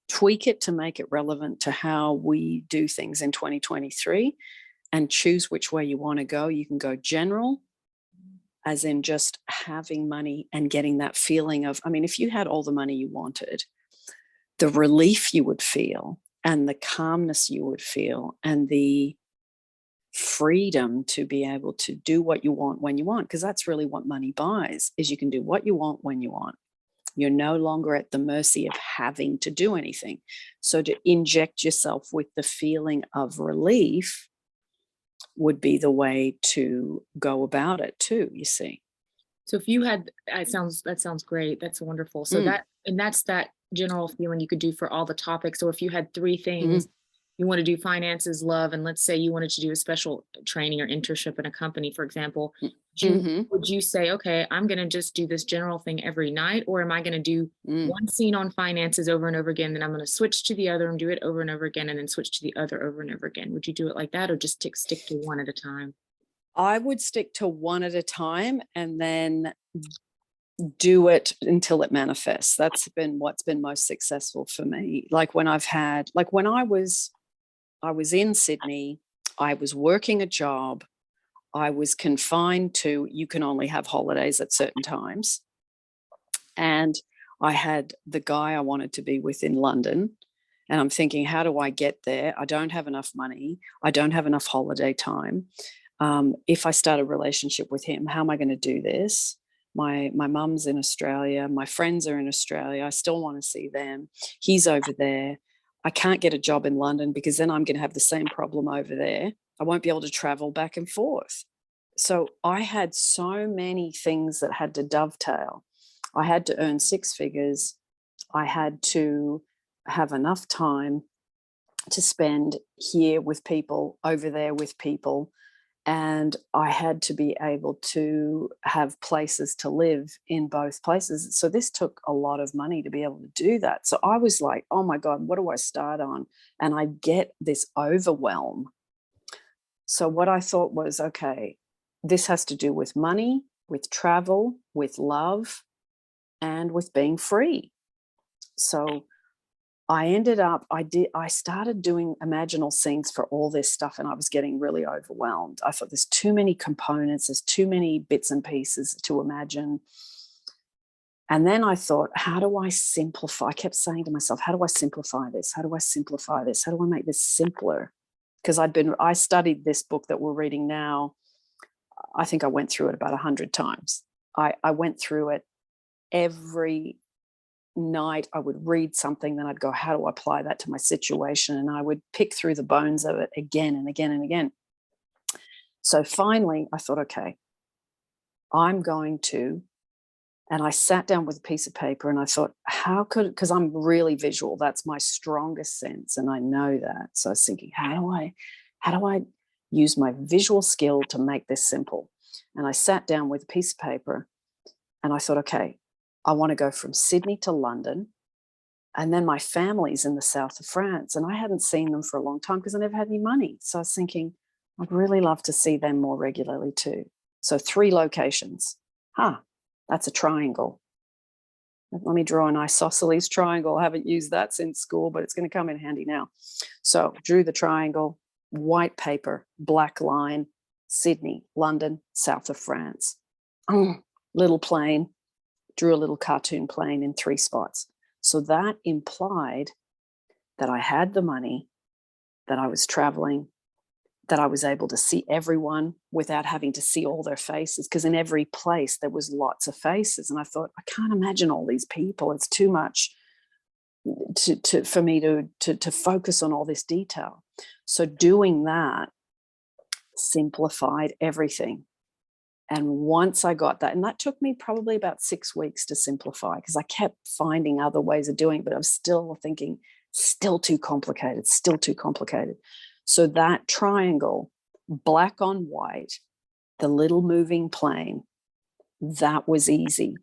tweak it to make it relevant to how we do things in 2023, and choose which way you want to go. You can go general, as in just having money and getting that feeling of, I mean, if you had all the money you wanted, the relief you would feel and the calmness you would feel and the freedom to be able to do what you want when you want, because that's really what money buys, is you can do what you want when you want. You're no longer at the mercy of having to do anything. So to inject yourself with the feeling of relief would be the way to go about it too, you see. So if you had, that sounds great. That's wonderful. So that's that general feeling you could do for all the topics. So if you had 3 things, you want to do finances, love, and let's say you wanted to do a special training or internship in a company, for example, would you say, okay, I'm going to just do this general thing every night? Or am I going to do one scene on finances over and over again, then I'm going to switch to the other and do it over and over again, and then switch to the other over and over again? Would you do it like that, or just stick to one at a time? I would stick to one at a time and then do it until it manifests. That's been what's been most successful for me. Like when I was in Sydney, I was working a job. I was confined to, you can only have holidays at certain times. And I had the guy I wanted to be with in London. And I'm thinking, how do I get there? I don't have enough money. I don't have enough holiday time. If I start a relationship with him, how am I going to do this? My mum's in Australia. My friends are in Australia. I still want to see them. He's over there. I can't get a job in London because then I'm going to have the same problem over there. I won't be able to travel back and forth. So I had so many things that had to dovetail. I had to earn 6 figures. I had to have enough time to spend here with people, over there with people. And I had to be able to have places to live in both places. So this took a lot of money to be able to do that. So I was like, oh my God, what do I start on? And I get this overwhelm. So what I thought was, okay, this has to do with money, with travel, with love, and with being free. So I started doing imaginal scenes for all this stuff, and I was getting really overwhelmed. I thought there's too many components, there's too many bits and pieces to imagine. And then I thought, how do I simplify? I kept saying to myself, how do I simplify this? How do I simplify this? How do I make this simpler? Because I studied this book that we're reading now. I think I went through it about 100 times. I went through it every night. I would read something, then I'd go, how do I apply that to my situation? And I would pick through the bones of it again and again and again. So finally I thought, okay, I'm going to, and I sat down with a piece of paper and I thought, because I'm really visual, that's my strongest sense, and I know that. So I was thinking, how do I use my visual skill to make this simple? And I sat down with a piece of paper and I thought, okay, I want to go from Sydney to London, and then my family's in the south of France, and I hadn't seen them for a long time because I never had any money. So I was thinking, I'd really love to see them more regularly too. So 3 locations. That's a triangle. Let me draw an isosceles triangle. I haven't used that since school, but it's going to come in handy now. So drew the triangle, white paper, black line, Sydney, London, south of France. Little plane. Drew a little cartoon plane in 3 spots. So that implied that I had the money, that I was traveling, that I was able to see everyone without having to see all their faces, because in every place there was lots of faces. And I thought, I can't imagine all these people. It's too much for me to focus on all this detail. So doing that simplified everything. And once I got that, and that took me probably about 6 weeks to simplify, because I kept finding other ways of doing it, but I was still thinking, still too complicated. So that triangle, black on white, the little moving plane, that was easy.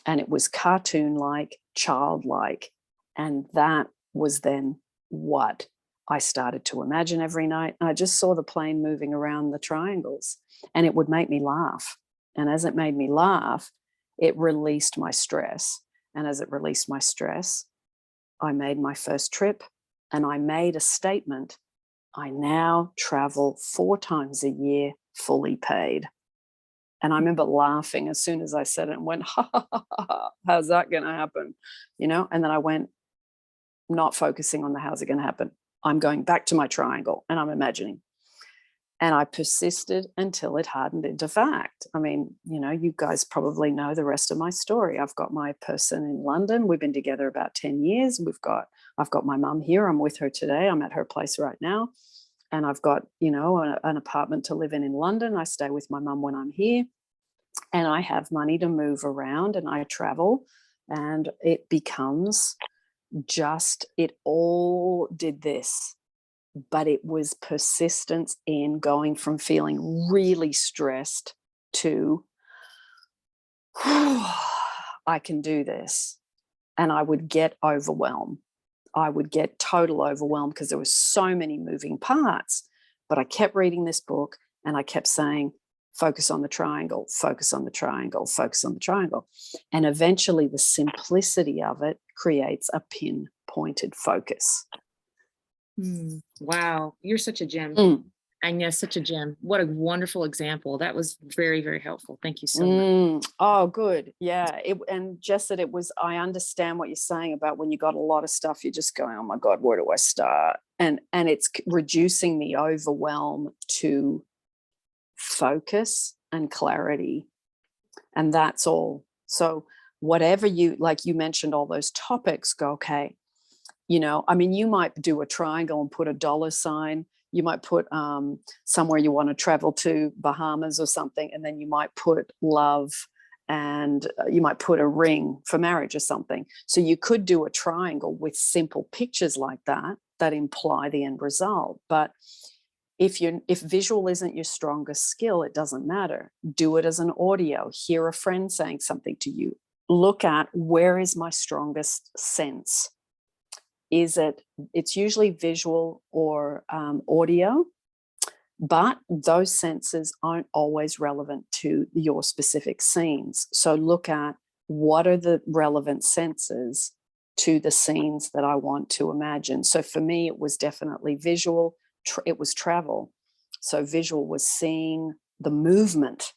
And it was cartoon-like, childlike. And that was then what I started to imagine every night. And I just saw the plane moving around the triangles, and it would make me laugh. And as it made me laugh, it released my stress. And as it released my stress, I made my first trip, and I made a statement. I now travel 4 times a year, fully paid. And I remember laughing as soon as I said it and went, ha, ha, ha, ha, how's that going to happen? And then I went, not focusing on the how's it going to happen. I'm going back to my triangle and I'm imagining. And I persisted until it hardened into fact. I mean, you guys probably know the rest of my story. I've got my person in London. We've been together about 10 years. I've got my mum here. I'm with her today. I'm at her place right now. And I've got, an apartment to live in London. I stay with my mum when I'm here. And I have money to move around and I travel. And it becomes it all did this, but it was persistence in going from feeling really stressed to, I can do this. And I would get overwhelmed. I would get total overwhelmed because there were so many moving parts. But I kept reading this book and I kept saying, focus on the triangle, focus on the triangle, focus on the triangle. And eventually the simplicity of it creates a pinpointed focus. Wow, you're such a gem. Agnes, such a gem. What a wonderful example. That was very, very helpful. Thank you so much. Oh, good. Yeah. And just that I understand what you're saying about when you got a lot of stuff, you're just going, oh my God, where do I start? And it's reducing the overwhelm to focus and clarity. And that's all. So whatever like you mentioned, all those topics, go, okay, I mean, you might do a triangle and put a dollar sign. You might put somewhere you want to travel to, Bahamas or something, and then you might put love, and you might put a ring for marriage or something. So you could do a triangle with simple pictures like that imply the end result. But if visual isn't your strongest skill, it doesn't matter. Do it as an audio. Hear a friend saying something to you. Look at, where is my strongest sense? It's usually visual or audio, but those senses aren't always relevant to your specific scenes. So look at, what are the relevant senses to the scenes that I want to imagine? So for me, it was definitely visual. It was travel. So visual was seeing the movement.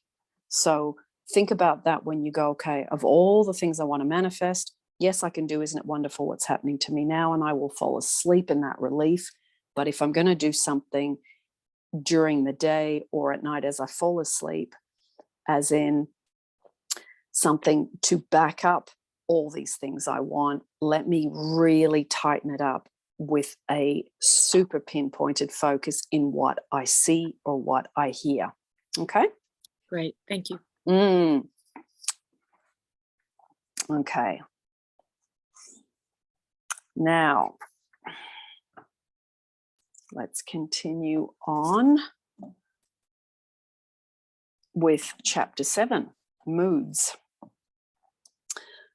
So think about that when you go, okay, of all the things I want to manifest, yes, I can do, isn't it wonderful what's happening to me now? And I will fall asleep in that relief. But if I'm going to do something during the day or at night as I fall asleep, as in something to back up all these things I want, let me really tighten it up with a super pinpointed focus in what I see or what I hear. Okay? Great. Thank you. Okay. Now, let's continue on with chapter 7, moods.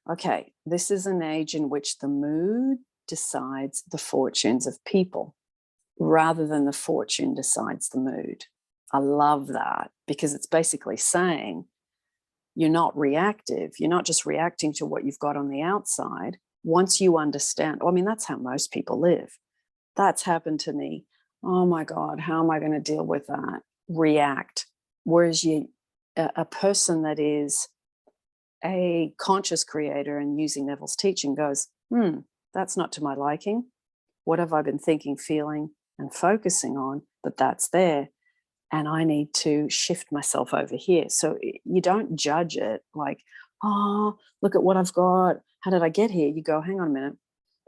Okay, this is an age in which the mood decides the fortunes of people rather than the fortune decides the mood. I love that, because it's basically saying you're not reactive. You're not just reacting to what you've got on the outside. Once you understand, I mean, that's how most people live. That's happened to me. Oh my God, how am I going to deal with that? React. Whereas a person that is a conscious creator and using Neville's teaching goes, that's not to my liking. What have I been thinking, feeling, and focusing on that's there? And I need to shift myself over here. So you don't judge it like, oh, look at what I've got. How did I get here? You go, hang on a minute.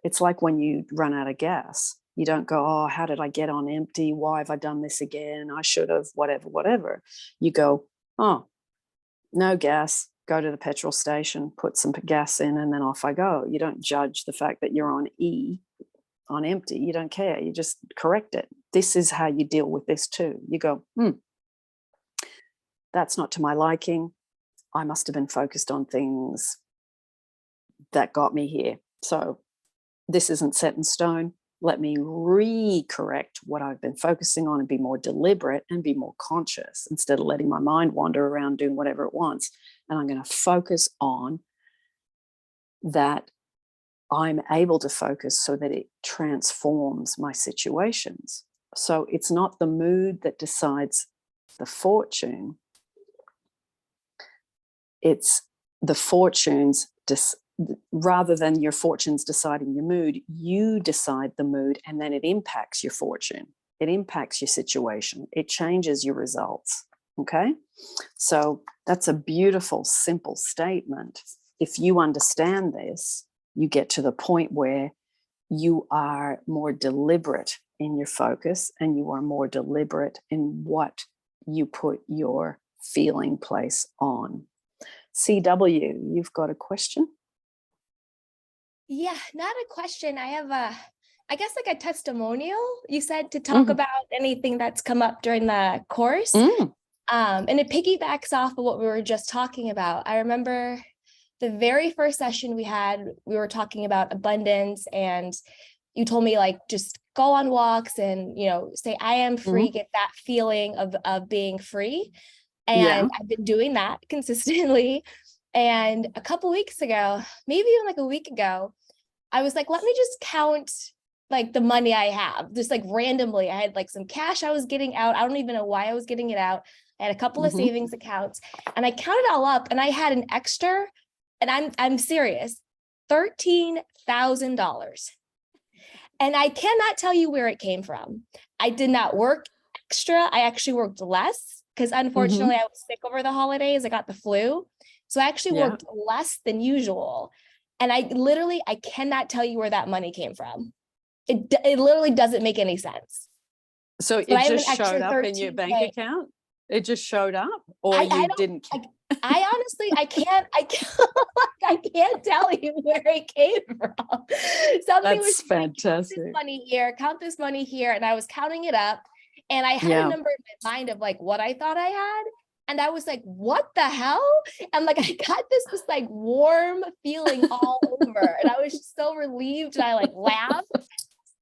It's like when you run out of gas. You don't go, oh, how did I get on empty? Why have I done this again? I should have, whatever. You go, oh, no gas. Go to the petrol station, put some gas in, and then off I go. You don't judge the fact that you're on E, on empty. You don't care. You just correct it. This is how you deal with this too. You go, that's not to my liking. I must have been focused on things that got me here. So this isn't set in stone. Let me recorrect what I've been focusing on and be more deliberate and be more conscious instead of letting my mind wander around doing whatever it wants. And I'm going to focus on that. I'm able to focus so that it transforms my situations. So it's not the mood that decides the fortune. It's the fortunes, rather than your fortunes deciding your mood, you decide the mood, and then it impacts your fortune. It impacts your situation. It changes your results. Okay? So that's a beautiful, simple statement. If you understand this, you get to the point where you are more deliberate in your focus, and you are more deliberate in what you put your feeling place on. CW, you've got a question? Yeah, not a question. I have I guess like a testimonial. You said to talk about anything that's come up during the course. And it piggybacks off of what we were just talking about. I remember the very first session we were talking about abundance, and you told me like, just go on walks and, say, I am free, get that feeling of being free. And I've been doing that consistently. And a couple weeks ago, maybe even like a week ago, I was like, let me just count like the money I have, just like randomly. I had like some cash I was getting out. I don't even know why I was getting it out. I had a couple of savings accounts, and I counted it all up, and I had an extra, and I'm serious, $13,000. And I cannot tell you where it came from. I did not work extra. I actually worked less because unfortunately I was sick over the holidays. I got the flu. So I actually worked less than usual. And I cannot tell you where that money came from. It literally doesn't make any sense. So it just showed up in your bank account? It just showed up, or you didn't? I honestly, I can't tell you where it came from. Something was fantastic. Count this money here. And I was counting it up, and I had a number in my mind of like what I thought I had. And I was like, what the hell? And like, I got this like warm feeling all over. And I was just so relieved, and I like laughed.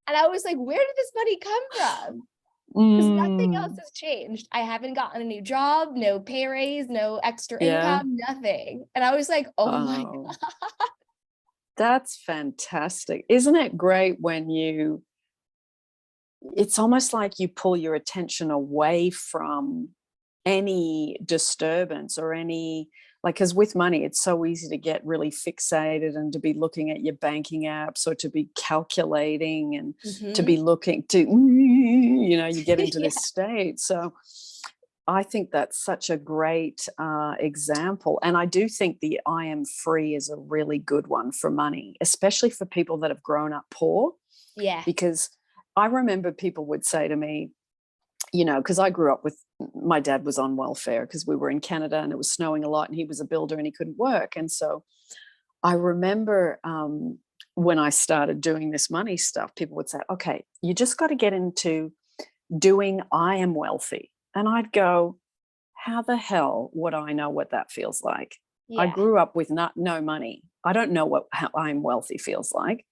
And I was like, where did this money come from? Because nothing else has changed. I haven't gotten a new job, no pay raise, no extra income, nothing. And I was like, oh my God. That's fantastic. Isn't it great when it's almost like you pull your attention away from any disturbance or any, like, because with money, it's so easy to get really fixated and to be looking at your banking apps or to be calculating and to be looking to, you get into this state. So I think that's such a great example. And I do think the I am free is a really good one for money, especially for people that have grown up poor. Yeah. Because I remember people would say to me, because I grew up with, my dad was on welfare because we were in Canada and it was snowing a lot, and he was a builder and he couldn't work. And so I remember when I started doing this money stuff, people would say, okay, you just got to get into doing I am wealthy. And I'd go, how the hell would I know what that feels like? Yeah. I grew up with no money. I don't know how I'm wealthy feels like.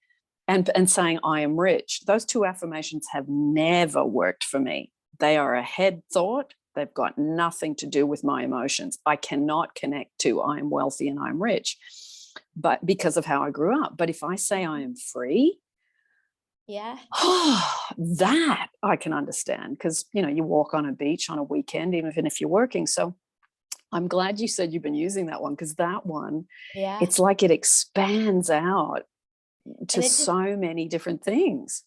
And saying I am rich, those two affirmations have never worked for me. They are a head thought. They've got nothing to do with my emotions. I cannot connect to I'm wealthy and I'm rich, but because of how I grew up. But if I say I am free, that I can understand, because you walk on a beach on a weekend, even if you're working. So I'm glad you said you've been using that one, because that one, it's like it expands out to so many different things.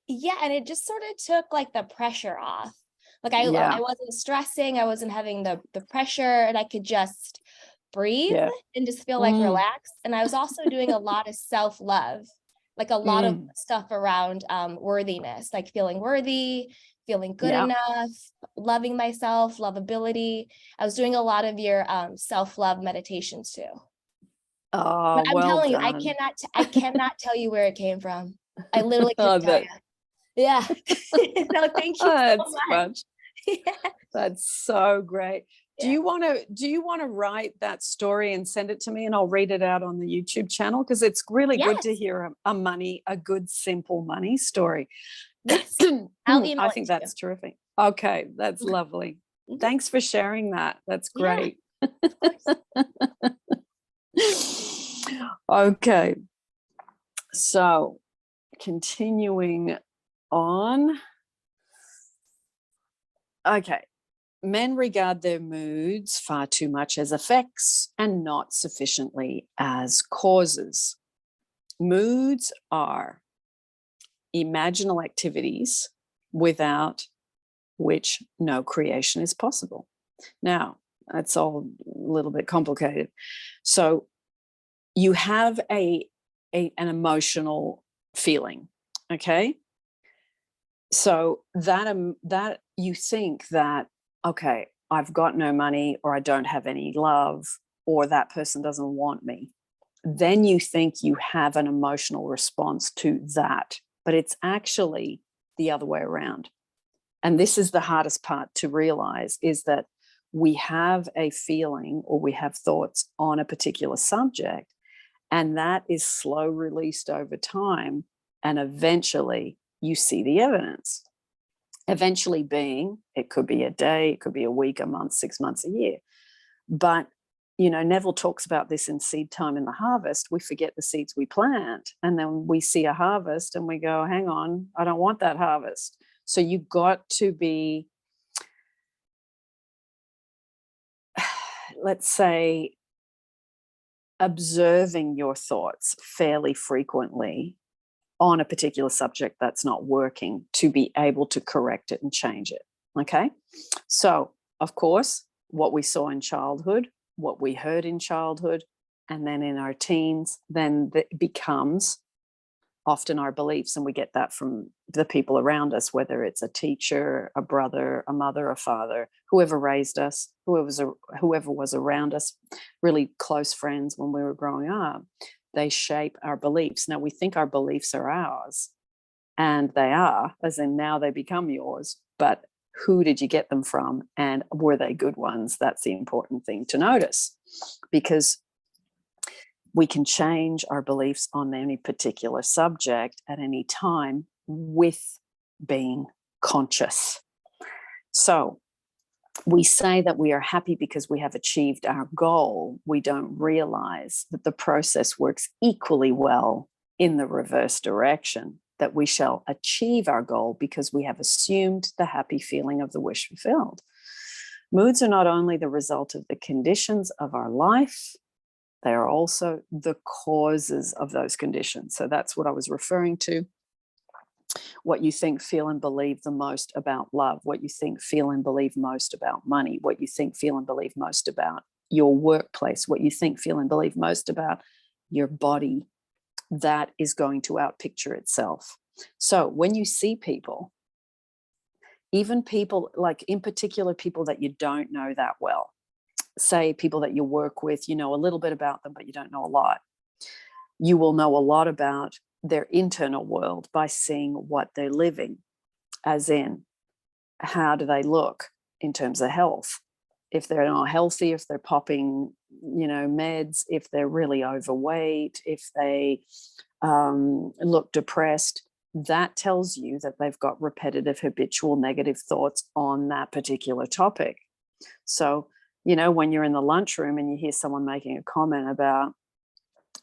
Yeah, and it just sort of took like the pressure off. Like I wasn't stressing, I wasn't having the pressure, and I could just breathe and just feel like relaxed. And I was also doing a lot of self-love, like a lot of stuff around worthiness, like feeling worthy, feeling good enough, loving myself, lovability. I was doing a lot of your self-love meditations too. Oh, but I'm telling you, I cannot tell you where it came from. I literally can't tell you. Yeah. No, thank you so much. That's so great. Do you want to write that story and send it to me, and I'll read it out on the YouTube channel, because it's really good to hear a good simple money story. Yes. I'll email I think that's terrific. Okay, that's lovely. Thanks for sharing that. That's great. Of course. Okay. So, continuing on. Okay. Men regard their moods far too much as effects and not sufficiently as causes. Moods are imaginal activities without which no creation is possible. Now, that's all a little bit complicated. So you have an emotional feeling, okay? So that you think that, okay, I've got no money, or I don't have any love, or that person doesn't want me. Then you think you have an emotional response to that, but it's actually the other way around. And this is the hardest part to realize, is that we have a feeling or we have thoughts on a particular subject, and that is slow released over time. And eventually you see the evidence. Eventually being, it could be a day, it could be a week, a month, 6 months, a year. But Neville talks about this in Seed Time in the Harvest. We forget the seeds we plant, and then we see a harvest and we go, hang on, I don't want that harvest. So you got to be, let's say, observing your thoughts fairly frequently on a particular subject that's not working to be able to correct it and change it. Okay. So, of course, what we saw in childhood, what we heard in childhood, and then in our teens, then it becomes often our beliefs. And we get that from the people around us, whether it's a teacher, a brother, a mother, a father, whoever raised us, whoever was around us, really close friends when we were growing up. They shape our beliefs. Now, we think our beliefs are ours, and they are, as in now they become yours, but who did you get them from, and were they good ones? That's the important thing to notice, because we can change our beliefs on any particular subject at any time with being conscious. So we say that we are happy because we have achieved our goal. We don't realize that the process works equally well in the reverse direction, that we shall achieve our goal because we have assumed the happy feeling of the wish fulfilled. Moods are not only the result of the conditions of our life, they are also the causes of those conditions. So that's what I was referring to. What you think, feel, and believe the most about love, what you think, feel, and believe most about money, what you think, feel, and believe most about your workplace, what you think, feel, and believe most about your body, that is going to outpicture itself. So when you see people, even people, like in particular people that you don't know that well, say people that you work with, you know a little bit about them, but you don't know a lot. You will know a lot about their internal world by seeing what they're living, as in, how do they look in terms of health? If they're not healthy, if they're popping, meds, if they're really overweight, if they look depressed, that tells you that they've got repetitive, habitual, negative thoughts on that particular topic. So, when you're in the lunchroom and you hear someone making a comment about,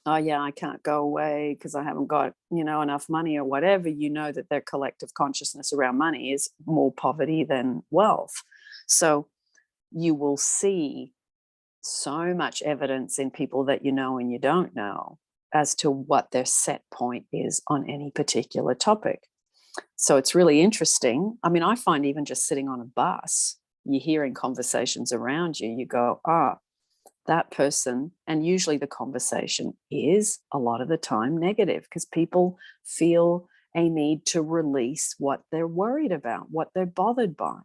oh yeah, I can't go away because I haven't got, enough money or whatever, you know that their collective consciousness around money is more poverty than wealth. So you will see so much evidence in people that you know and you don't know as to what their set point is on any particular topic. So it's really interesting. I mean, I find even just sitting on a bus, you're hearing conversations around you, you go, that person, and usually the conversation is a lot of the time negative because people feel a need to release what they're worried about, what they're bothered by.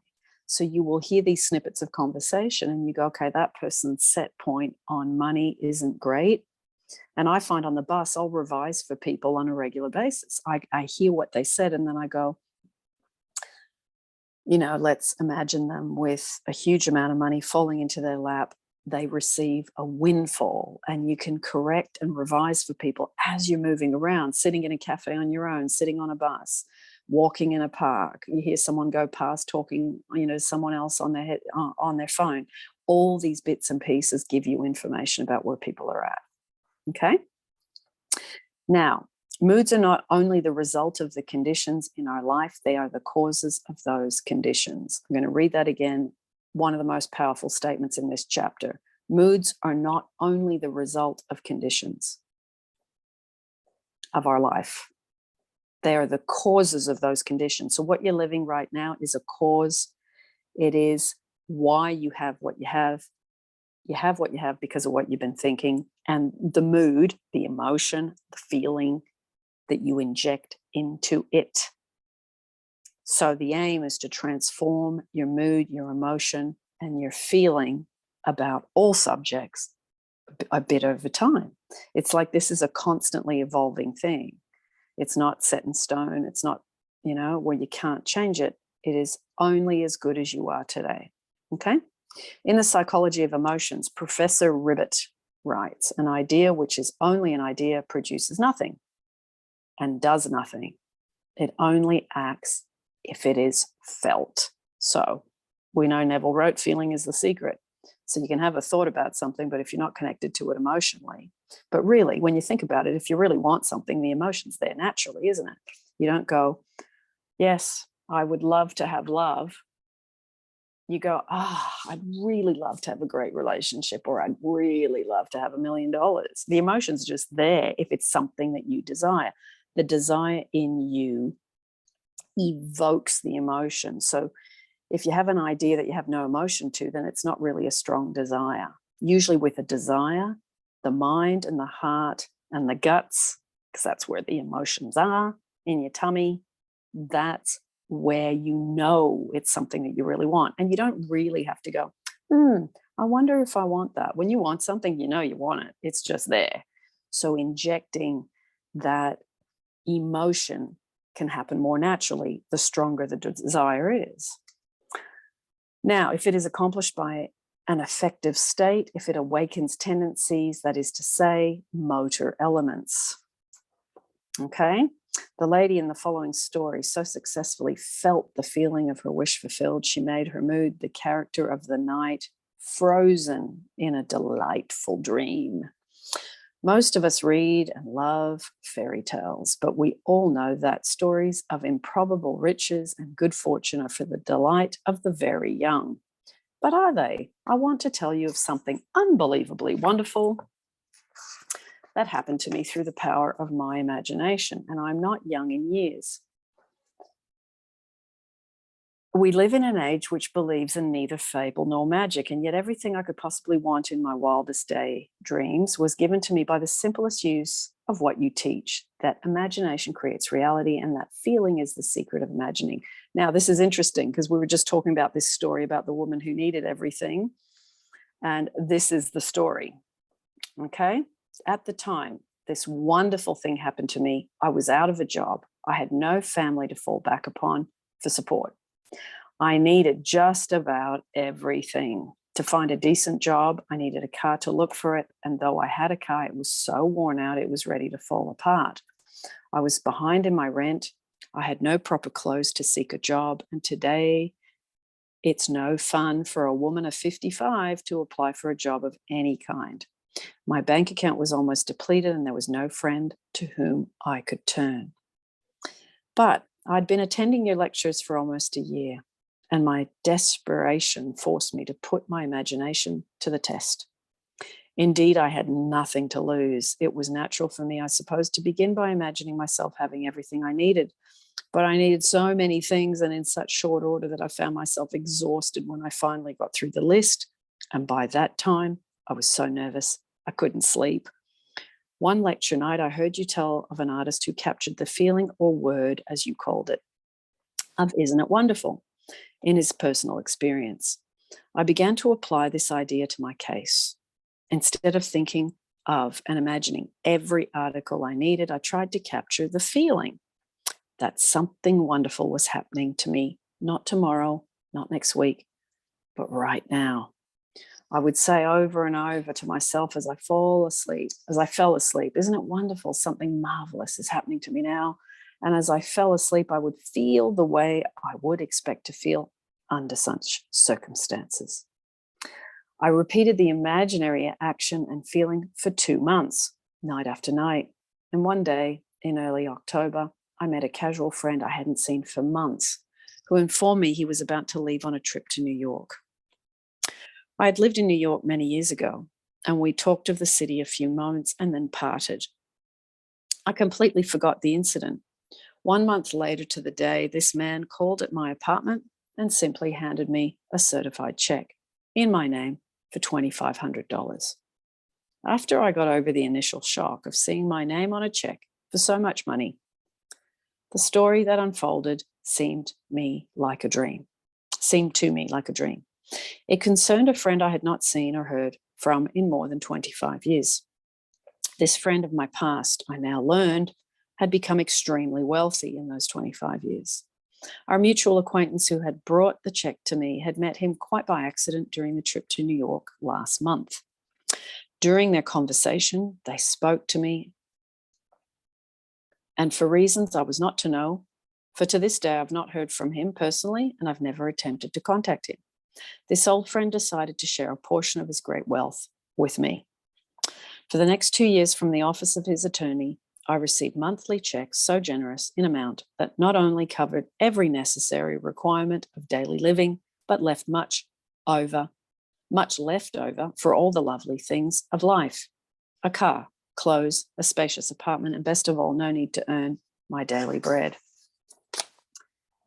So you will hear these snippets of conversation and you go, okay, that person's set point on money isn't great. And I find on the bus, I'll revise for people on a regular basis. I hear what they said and then I go, let's imagine them with a huge amount of money falling into their lap. They receive a windfall, and you can correct and revise for people as you're moving around, sitting in a cafe on your own, sitting on a bus, walking in a park. You hear someone go past talking, someone else on their phone. All these bits and pieces give you information about where people are at. Okay. Now, moods are not only the result of the conditions in our life, they are the causes of those conditions. I'm going to read that again. One of the most powerful statements in this chapter. Moods are not only the result of conditions of our life. They are the causes of those conditions. So what you're living right now is a cause. It is why you have what you have. You have what you have because of what you've been thinking, and the mood, the emotion, the feeling that you inject into it. So the aim is to transform your mood, your emotion, and your feeling about all subjects a bit over time. It's like this is a constantly evolving thing. It's not set in stone. It's not, where you can't change it. It is only as good as you are today. Okay? In the psychology of emotions, Professor Ribbett writes, an idea which is only an idea produces nothing and does nothing. It only acts if it is felt. So we know Neville wrote, feeling is the secret. So you can have a thought about something, but if you're not connected to it emotionally, but really, when you think about it, if you really want something, the emotion's there naturally, isn't it? You don't go, yes, I would love to have love. You go, I'd really love to have a great relationship, or I'd really love to have $1 million. The emotion's just there if it's something that you desire. The desire in you evokes the emotion. So if you have an idea that you have no emotion to, then it's not really a strong desire. Usually with a desire, the mind and the heart and the guts, because that's where the emotions are, in your tummy, that's where you know it's something that you really want. And you don't really have to go, I wonder if I want that. When you want something, you know you want it. It's just there. So injecting that emotion can happen more naturally the stronger the desire is. Now, if it is accomplished by an affective state, if it awakens tendencies, that is to say, motor elements. Okay? The lady in the following story so successfully felt the feeling of her wish fulfilled, she made her mood the character of the night, frozen in a delightful dream. Most of us read and love fairy tales, but we all know that stories of improbable riches and good fortune are for the delight of the very young. But are they? I want to tell you of something unbelievably wonderful that happened to me through the power of my imagination, and I'm not young in years. We live in an age which believes in neither fable nor magic, and yet everything I could possibly want in my wildest day dreams was given to me by the simplest use of what you teach, that imagination creates reality, and that feeling is the secret of imagining. Now, this is interesting because we were just talking about this story about the woman who needed everything, and this is the story, okay? At the time, this wonderful thing happened to me. I was out of a job. I had no family to fall back upon for support. I needed just about everything. To find a decent job, I needed a car to look for it. And though I had a car, it was so worn out, it was ready to fall apart. I was behind in my rent. I had no proper clothes to seek a job. And today, it's no fun for a woman of 55 to apply for a job of any kind. My bank account was almost depleted, and there was no friend to whom I could turn. But I'd been attending your lectures for almost a year, and my desperation forced me to put my imagination to the test. Indeed, I had nothing to lose. It was natural for me, I suppose, to begin by imagining myself having everything I needed. But I needed so many things and in such short order that I found myself exhausted when I finally got through the list. And by that time, I was so nervous, I couldn't sleep. One lecture night, I heard you tell of an artist who captured the feeling, or word, as you called it, of "Isn't it wonderful?" in his personal experience. I began to apply this idea to my case. Instead of thinking of and imagining every article I needed, I tried to capture the feeling that something wonderful was happening to me, not tomorrow, not next week, but right now. I would say over and over to myself as I fell asleep, "Isn't it wonderful? Something marvelous is happening to me now." And as I fell asleep, I would feel the way I would expect to feel under such circumstances. I repeated the imaginary action and feeling for 2 months, night after night. And one day in early October, I met a casual friend I hadn't seen for months, who informed me he was about to leave on a trip to New York. I had lived in New York many years ago, and we talked of the city a few moments and then parted. I completely forgot the incident. 1 month later to the day, this man called at my apartment and simply handed me a certified check in my name for $2,500. After I got over the initial shock of seeing my name on a check for so much money, the story that unfolded seemed to me like a dream. It concerned a friend I had not seen or heard from in more than 25 years. This friend of my past, I now learned, had become extremely wealthy in those 25 years. Our mutual acquaintance who had brought the check to me had met him quite by accident during the trip to New York last month. During their conversation, they spoke to me, and for reasons I was not to know, for to this day I've not heard from him personally, and I've never attempted to contact him. This old friend decided to share a portion of his great wealth with me. For the next 2 years, from the office of his attorney, I received monthly checks so generous in amount that not only covered every necessary requirement of daily living, but left much left over for all the lovely things of life: a car, clothes, a spacious apartment, and best of all, no need to earn my daily bread.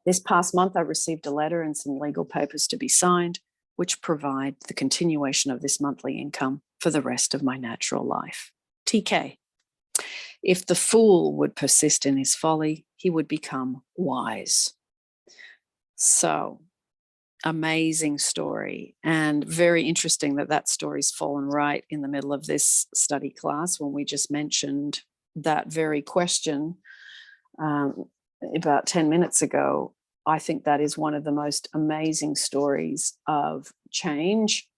This past month, I received a letter and some legal papers to be signed, which provide the continuation of this monthly income for the rest of my natural life. TK. If the fool would persist in his folly, he would become wise. So, amazing story, and very interesting that that story's fallen right in the middle of this study class when we just mentioned that very question about 10 minutes ago. I think that is one of the most amazing stories of change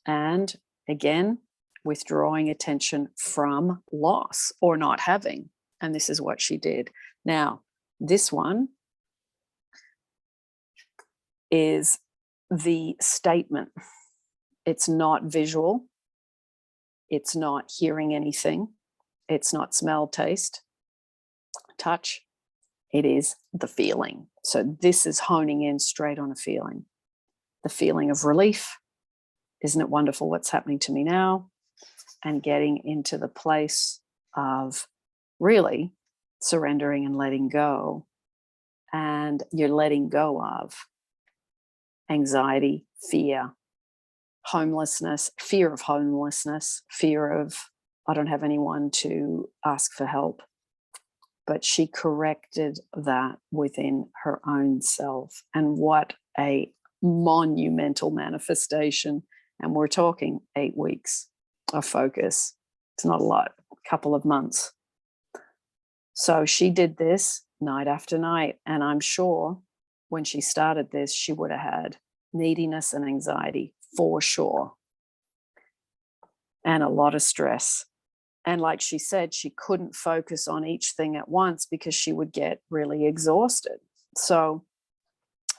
and, again, withdrawing attention from loss or not having. And this is what she did. Now, this one is the statement. It's not visual. It's not hearing anything. It's not smell, taste, touch. It is the feeling. So this is honing in straight on a feeling. The feeling of relief. Isn't it wonderful what's happening to me now? And getting into the place of really surrendering and letting go. And you're letting go of anxiety, fear, homelessness, fear of homelessness, fear of I don't have anyone to ask for help. But she corrected that within her own self. And what a monumental manifestation. And we're talking 8 weeks of focus. It's not a lot, a couple of months. So she did this night after night. And I'm sure when she started this, she would have had neediness and anxiety for sure. And a lot of stress. And like she said, she couldn't focus on each thing at once because she would get really exhausted. So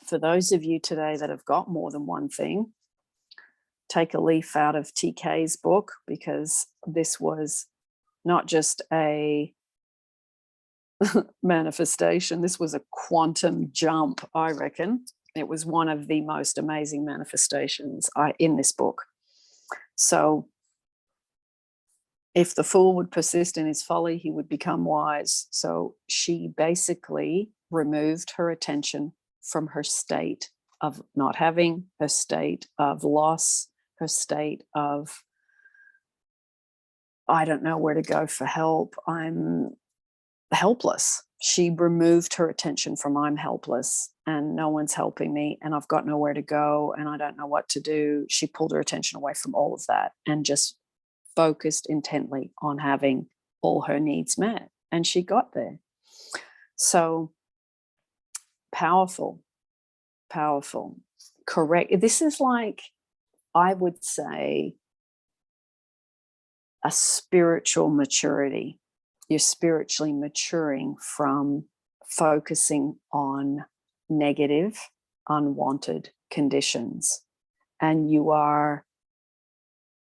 for those of you today that have got more than one thing, take a leaf out of TK's book, because this was not just a manifestation. This was a quantum jump, I reckon. It was one of the most amazing manifestations in this book. So if the fool would persist in his folly, he would become wise. So she basically removed her attention from her state of not having, her state of loss, her state of, I don't know where to go for help. I'm helpless. She removed her attention from I'm helpless and no one's helping me and I've got nowhere to go and I don't know what to do. She pulled her attention away from all of that and just focused intently on having all her needs met. And she got there. So powerful, powerful, correct. This is like, I would say, a spiritual maturity. You're spiritually maturing from focusing on negative, unwanted conditions. And you are,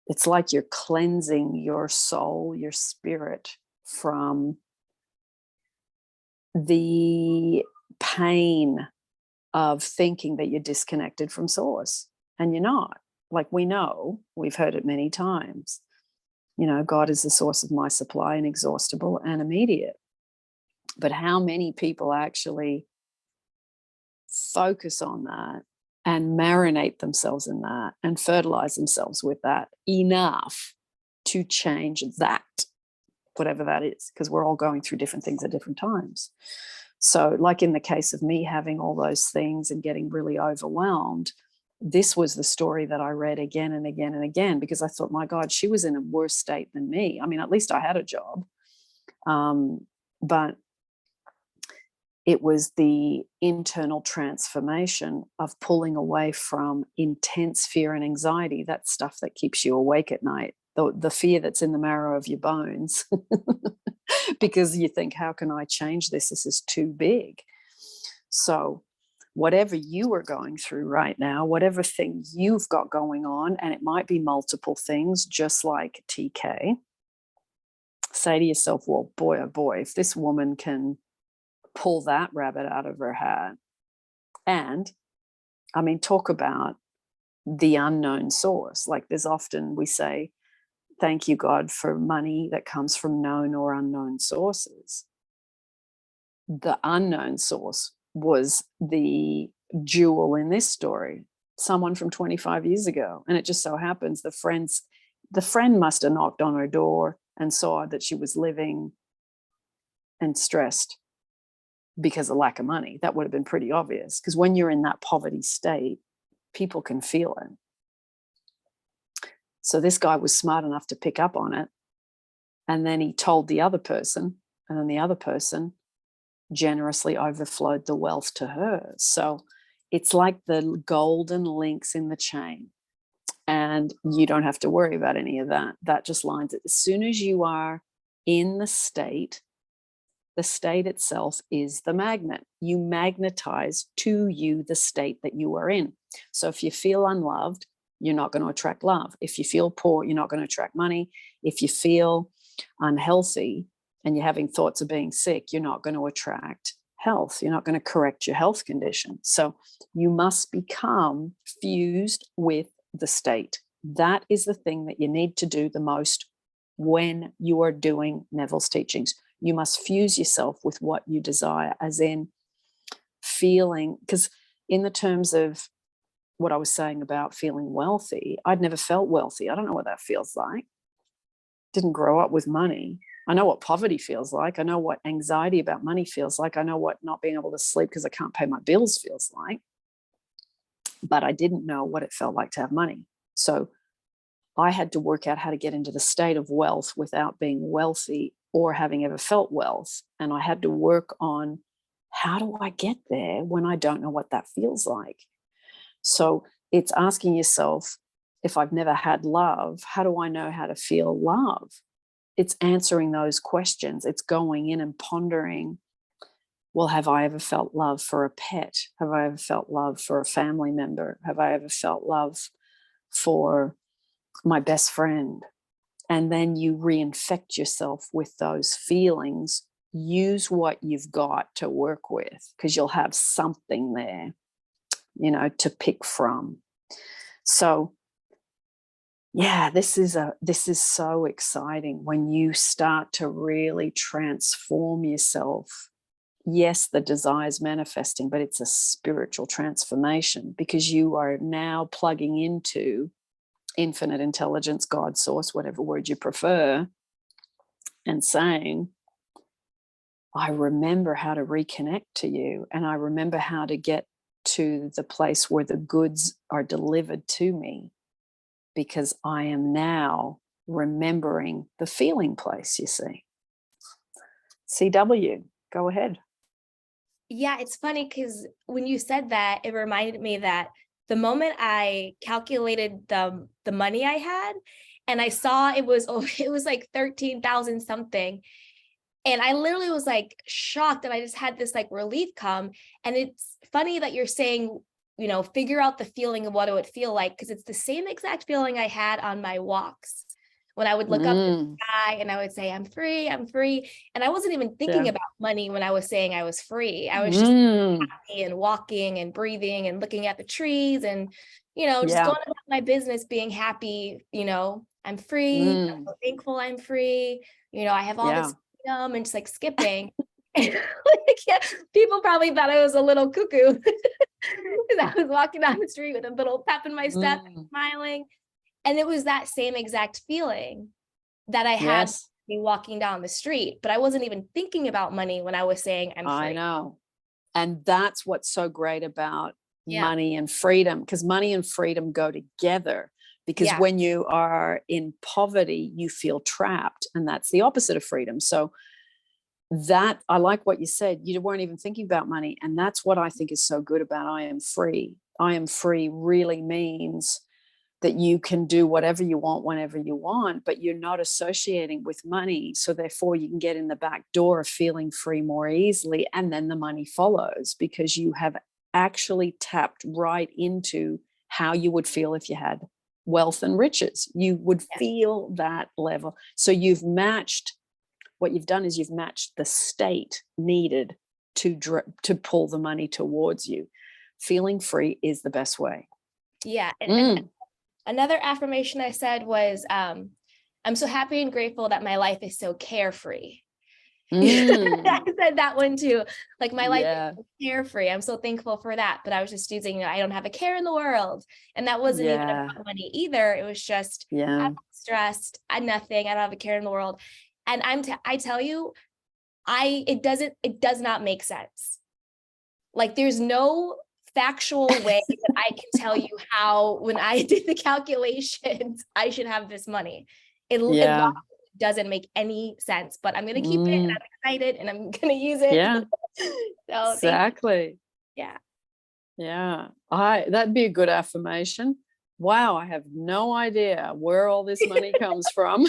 it's like you're cleansing your soul, your spirit from the pain of thinking that you're disconnected from source. And you're not. Like we know, we've heard it many times. You know, God is the source of my supply, inexhaustible and immediate. But how many people actually focus on that and marinate themselves in that and fertilize themselves with that enough to change that, whatever that is, because we're all going through different things at different times. So like in the case of me having all those things and getting really overwhelmed, this was the story that I read again and again and again, because I thought, my God, she was in a worse state than me. I mean, at least I had a job. But it was the internal transformation of pulling away from intense fear and anxiety, that stuff that keeps you awake at night, the fear that's in the marrow of your bones, because you think, how can I change this? This is too big. So whatever you are going through right now, whatever thing you've got going on, and it might be multiple things, just like TK, say to yourself, well, boy, oh boy, if this woman can pull that rabbit out of her hat. And I mean, talk about the unknown source. Like there's often we say, thank you, God, for money that comes from known or unknown sources. The unknown source was the jewel in this story, someone from 25 years ago. And it just so happens the friend must have knocked on her door and saw that she was living and stressed because of lack of money. That would have been pretty obvious, because when you're in that poverty state, people can feel it. So this guy was smart enough to pick up on it. And then he told the other person, and then the other person generously overflowed the wealth to her. So it's like the golden links in the chain. And you don't have to worry about any of that. That just lines it. As soon as you are in the state itself is the magnet. You magnetize to you the state that you are in. So if you feel unloved, you're not going to attract love. If you feel poor, you're not going to attract money. If you feel unhealthy and you're having thoughts of being sick, you're not going to attract health. You're not going to correct your health condition. So you must become fused with the state. That is the thing that you need to do the most when you are doing Neville's teachings. You must fuse yourself with what you desire, as in feeling, because in the terms of what I was saying about feeling wealthy, I'd never felt wealthy. I don't know what that feels like. Didn't grow up with money. I know what poverty feels like. I know what anxiety about money feels like. I know what not being able to sleep because I can't pay my bills feels like. But I didn't know what it felt like to have money. So I had to work out how to get into the state of wealth without being wealthy or having ever felt wealth. And I had to work on, how do I get there when I don't know what that feels like? So it's asking yourself, if I've never had love, how do I know how to feel love? It's answering those questions. It's going in and pondering, well, have I ever felt love for a pet? Have I ever felt love for a family member? Have I ever felt love for my best friend? And then you reinfect yourself with those feelings. Use what you've got to work with, because you'll have something there, to pick from. So yeah, this is so exciting when you start to really transform yourself. Yes, the desire is manifesting, but it's a spiritual transformation, because you are now plugging into infinite intelligence, God, source, whatever word you prefer, and saying, I remember how to reconnect to you, and I remember how to get to the place where the goods are delivered to me, because I am now remembering the feeling place, you see. CW, go ahead. Yeah, it's funny because when you said that, it reminded me that the moment I calculated the money I had, and I saw it was like 13,000 something, and I literally was like shocked, and I just had this like relief come. And it's funny that you're saying, figure out the feeling of what it would feel like, because it's the same exact feeling I had on my walks when I would look up the sky and I would say, I'm free, I'm free. And I wasn't even thinking about money when I was saying I was free. I was just happy and walking and breathing and looking at the trees and, just going about my business, being happy. I'm free. I'm so thankful I'm free. I have all this freedom, and just like skipping. People probably thought I was a little cuckoo because I was walking down the street with a little pep in my step, smiling. And it was that same exact feeling that I had me walking down the street, but I wasn't even thinking about money when I was saying I'm free. I know. And that's what's so great about money and freedom, because money and freedom go together. Because when you are in poverty, you feel trapped, and that's the opposite of freedom. So that, I like what you said, you weren't even thinking about money. And that's what I think is so good about I am free. I am free really means that you can do whatever you want, whenever you want, but you're not associating with money. So therefore you can get in the back door of feeling free more easily. And then the money follows, because you have actually tapped right into how you would feel if you had wealth and riches. You would feel that level. So what you've done is you've matched the state needed to pull the money towards you. Feeling free is the best way. Yeah. And another affirmation I said was, I'm so happy and grateful that my life is so carefree. I said that one too. Like, my life is so carefree. I'm so thankful for that. But I was just using, I don't have a care in the world. And that wasn't even about money either. It was just, I'm not stressed. I'm nothing. I don't have a care in the world. And I tell you, it does not make sense. Like, there's no factual way that I can tell you how, when I did the calculations, I should have this money. It doesn't make any sense, but I'm going to keep it, and I'm excited, and I'm going to use it. Yeah, so exactly. Yeah. That'd be a good affirmation. Wow, I have no idea where all this money comes from.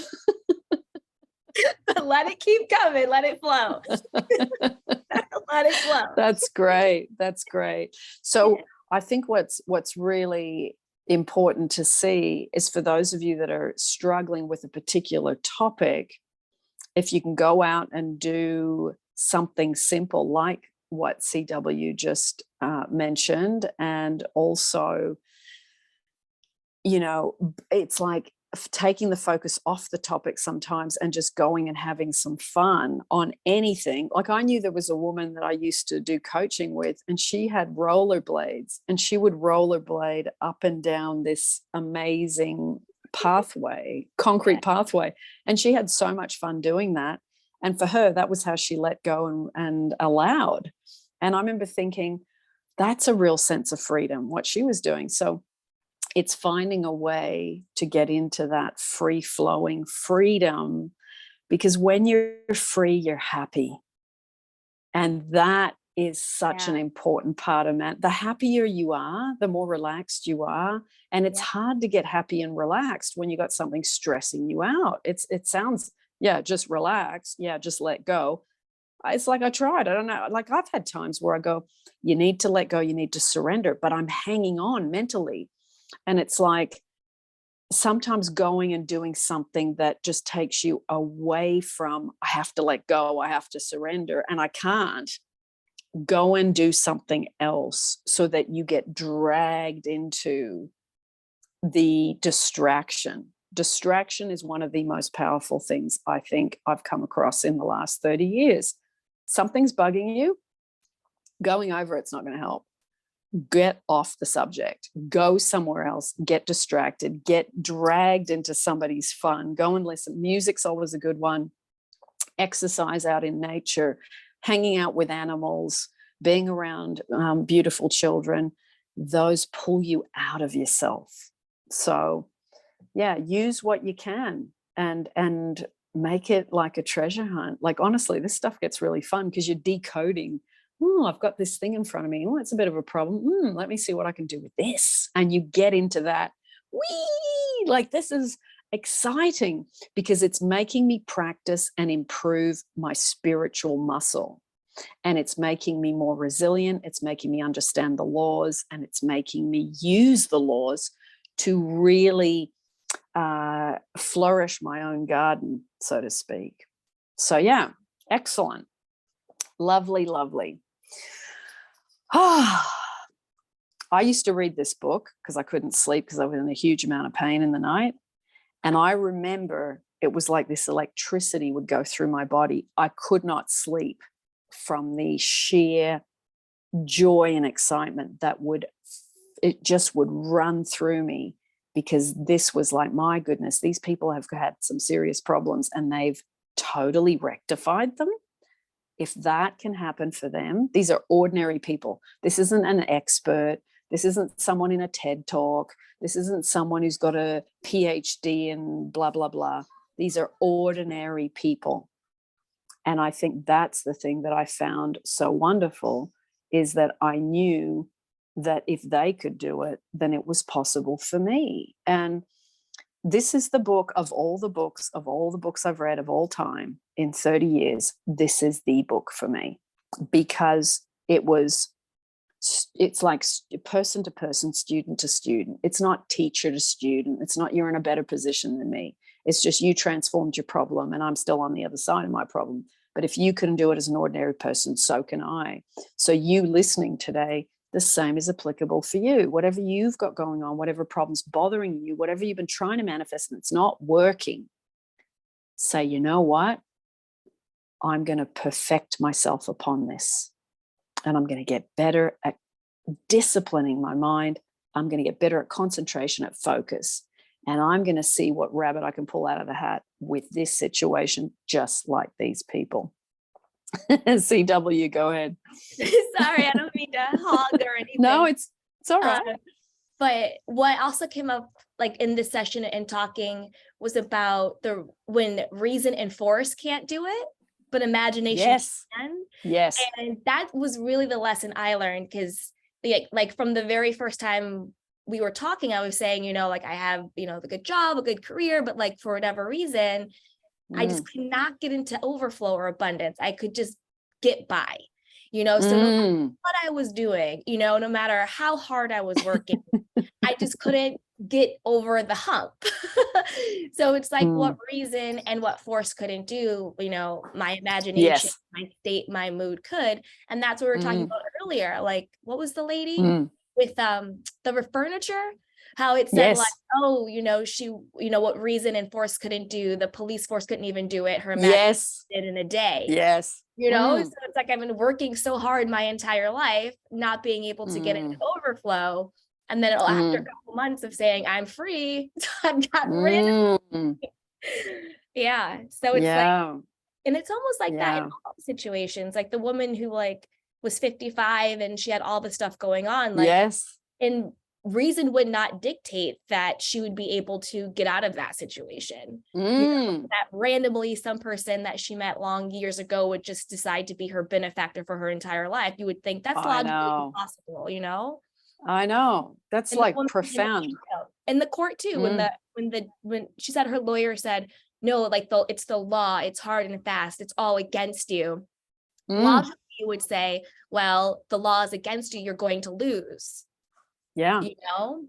Let it keep coming. Let it flow. Let it flow. That's great. So I think what's really important to see is, for those of you that are struggling with a particular topic, if you can go out and do something simple like what CW just mentioned, and also, it's like taking the focus off the topic sometimes and just going and having some fun on anything. Like, I knew there was a woman that I used to do coaching with, and she had rollerblades, and she would rollerblade up and down this amazing pathway, concrete pathway. And she had so much fun doing that. And for her, that was how she let go and allowed. And I remember thinking, that's a real sense of freedom, what she was doing. So it's finding a way to get into that free-flowing freedom, because when you're free, you're happy. And that is such an important part of it. The happier you are, the more relaxed you are. And it's hard to get happy and relaxed when you got something stressing you out. It sounds, just relax. Just let go. It's like, I tried. I don't know. Like, I've had times where I go, you need to let go, you need to surrender, but I'm hanging on mentally. And it's like, sometimes going and doing something that just takes you away from, I have to let go, I have to surrender, and I can't. Go and do something else, so that you get dragged into the distraction. Distraction is one of the most powerful things I think I've come across in the last 30 years. Something's bugging you, going over it's not going to help. Get off the subject, go somewhere else, get distracted, get dragged into somebody's fun, go and listen. Music's always a good one. Exercise out in nature, hanging out with animals, being around beautiful children. Those pull you out of yourself. So use what you can and make it like a treasure hunt. Like, honestly, this stuff gets really fun because you're decoding. I've got this thing in front of me. It's a bit of a problem. Let me see what I can do with this. And you get into that. Like, this is exciting because it's making me practice and improve my spiritual muscle. And it's making me more resilient. It's making me understand the laws, and it's making me use the laws to really flourish my own garden, so to speak. So excellent. Lovely, lovely. I used to read this book because I couldn't sleep because I was in a huge amount of pain in the night. And I remember it was like this electricity would go through my body. I could not sleep from the sheer joy and excitement that it just would run through me, because this was like, my goodness, these people have had some serious problems and they've totally rectified them. If that can happen for them, these are ordinary people. This isn't an expert. This isn't someone in a TED talk. This isn't someone who's got a PhD in blah, blah, blah. These are ordinary people. And I think that's the thing that I found so wonderful, is that I knew that if they could do it, then it was possible for me. And this is the book of all the books I've read of all time in 30 years. This is the book for me, because it was it's like person to person, student to student. It's not teacher to student. It's not you're in a better position than me. It's just you transformed your problem and I'm still on the other side of my problem. But if you can do it as an ordinary person, so can I. So you listening today, the same is applicable for you. Whatever you've got going on, whatever problem's bothering you, whatever you've been trying to manifest and it's not working, say, you know what? I'm going to perfect myself upon this. And I'm going to get better at disciplining my mind. I'm going to get better at concentration, at focus. And I'm going to see what rabbit I can pull out of the hat with this situation, just like these people. CW, go ahead. Sorry, I don't mean to hog or anything. No, it's all right. But what also came up like in this session and talking was about when reason and force can't do it, but imagination can. Yes. And that was really the lesson I learned, because like from the very first time we were talking, I was saying, like I have, the good job, a good career, but like for whatever reason, I just could not get into overflow or abundance. I could just get by, so no matter what I was doing, no matter how hard I was working, I just couldn't get over the hump. So it's like what reason and what force couldn't do, my imagination, my state, my mood could. And that's what we were talking about earlier. Like, what was the lady with the furniture? How it said like, oh, she, what reason and force couldn't do, the police force couldn't even do it. Her imagination did in a day. Yes. So it's like I've been working so hard my entire life, not being able to get into overflow. And then after a couple months of saying I'm free, I've gotten rid of it. Yeah. So it's like, and it's almost like that in all situations. Like the woman who like was 55 and she had all the stuff going on. Like, and reason would not dictate that she would be able to get out of that situation. That randomly some person that she met long years ago would just decide to be her benefactor for her entire life. You would think that's logically impossible, I know. That's and like profound. In the court too, when she said her lawyer said, no, like it's the law, it's hard and fast, it's all against you. Logically you would say, well, the law is against you, you're going to lose. Yeah.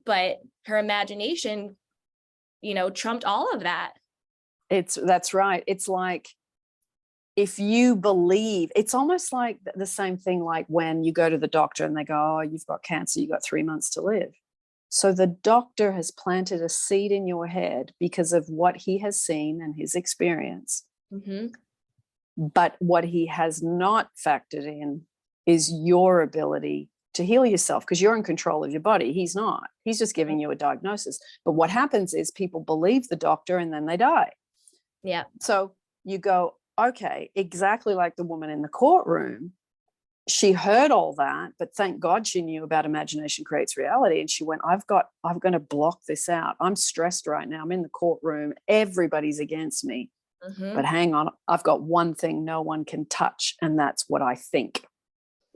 But her imagination, trumped all of that. That's right. It's like, if you believe, it's almost like the same thing, like when you go to the doctor and they go, oh, you've got cancer, you've got 3 months to live. So the doctor has planted a seed in your head because of what he has seen and his experience. But what he has not factored in is your ability to heal yourself, because you're in control of your body. He's not. He's just giving you a diagnosis. But what happens is people believe the doctor and then they die. Yeah. So you go, okay, exactly like the woman in the courtroom. She heard all that, but thank God she knew about imagination creates reality. And she went, I'm going to block this out. I'm stressed right now. I'm in the courtroom. Everybody's against me. But hang on, I've got one thing no one can touch, and that's what I think.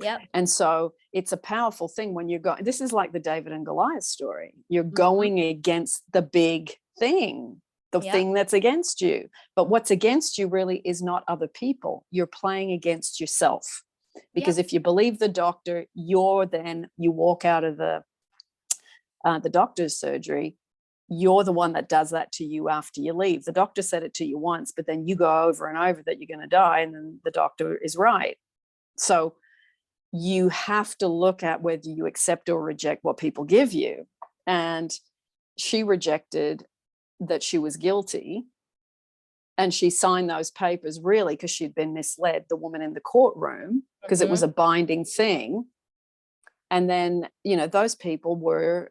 Yep. And so it's a powerful thing when you're going, this is like the David and Goliath story. You're going against the big thing, the thing that's against you. But what's against you really is not other people. You're playing against yourself. Because if you believe the doctor, you walk out of the doctor's surgery, you're the one that does that to you after you leave. The doctor said it to you once, but then you go over and over that you're going to die, and then the doctor is right. So you have to look at whether you accept or reject what people give you. And she rejected that she was guilty. And she signed those papers really because she'd been misled, the woman in the courtroom, because it was a binding thing. And then, those people were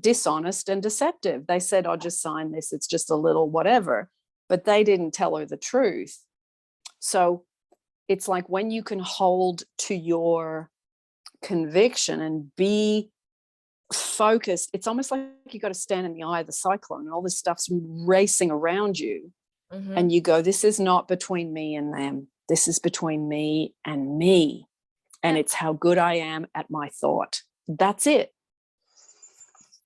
dishonest and deceptive. They said, I'll just sign this. It's just a little whatever. But they didn't tell her the truth. So it's like when you can hold to your conviction and be focused, it's almost like you got to stand in the eye of the cyclone and all this stuff's racing around you. And you go, this is not between me and them. This is between me and me. And it's how good I am at my thought. That's it.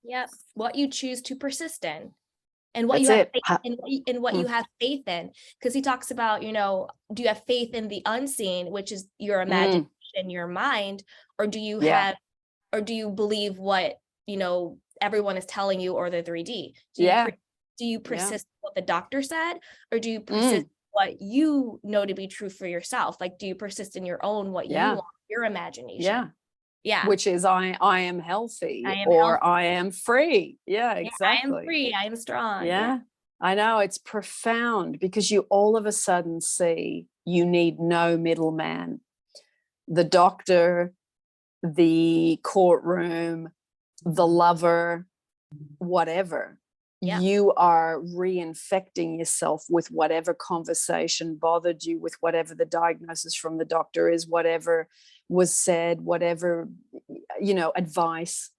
Yep. What you choose to persist in. And what That's you have it. faith in, and what you have faith in. Because he talks about, do you have faith in the unseen, which is your imagination, in your mind, or do you Yeah. have, or do you believe what, everyone is telling you, or the 3D? Yeah. Do you persist what the doctor said, or do you persist what you know to be true for yourself? Like, do you persist in your own, what you want, your imagination? Yeah. Yeah. Which is I am healthy, I am or healthy. I am free. Yeah, Yeah, exactly. I am free. I am strong. Yeah. I know, it's profound, because you all of a sudden see you need no middleman. The doctor, the courtroom, the lover, whatever. Yeah. You are reinfecting yourself with whatever conversation bothered you, with whatever the diagnosis from the doctor is, whatever was said, whatever, advice.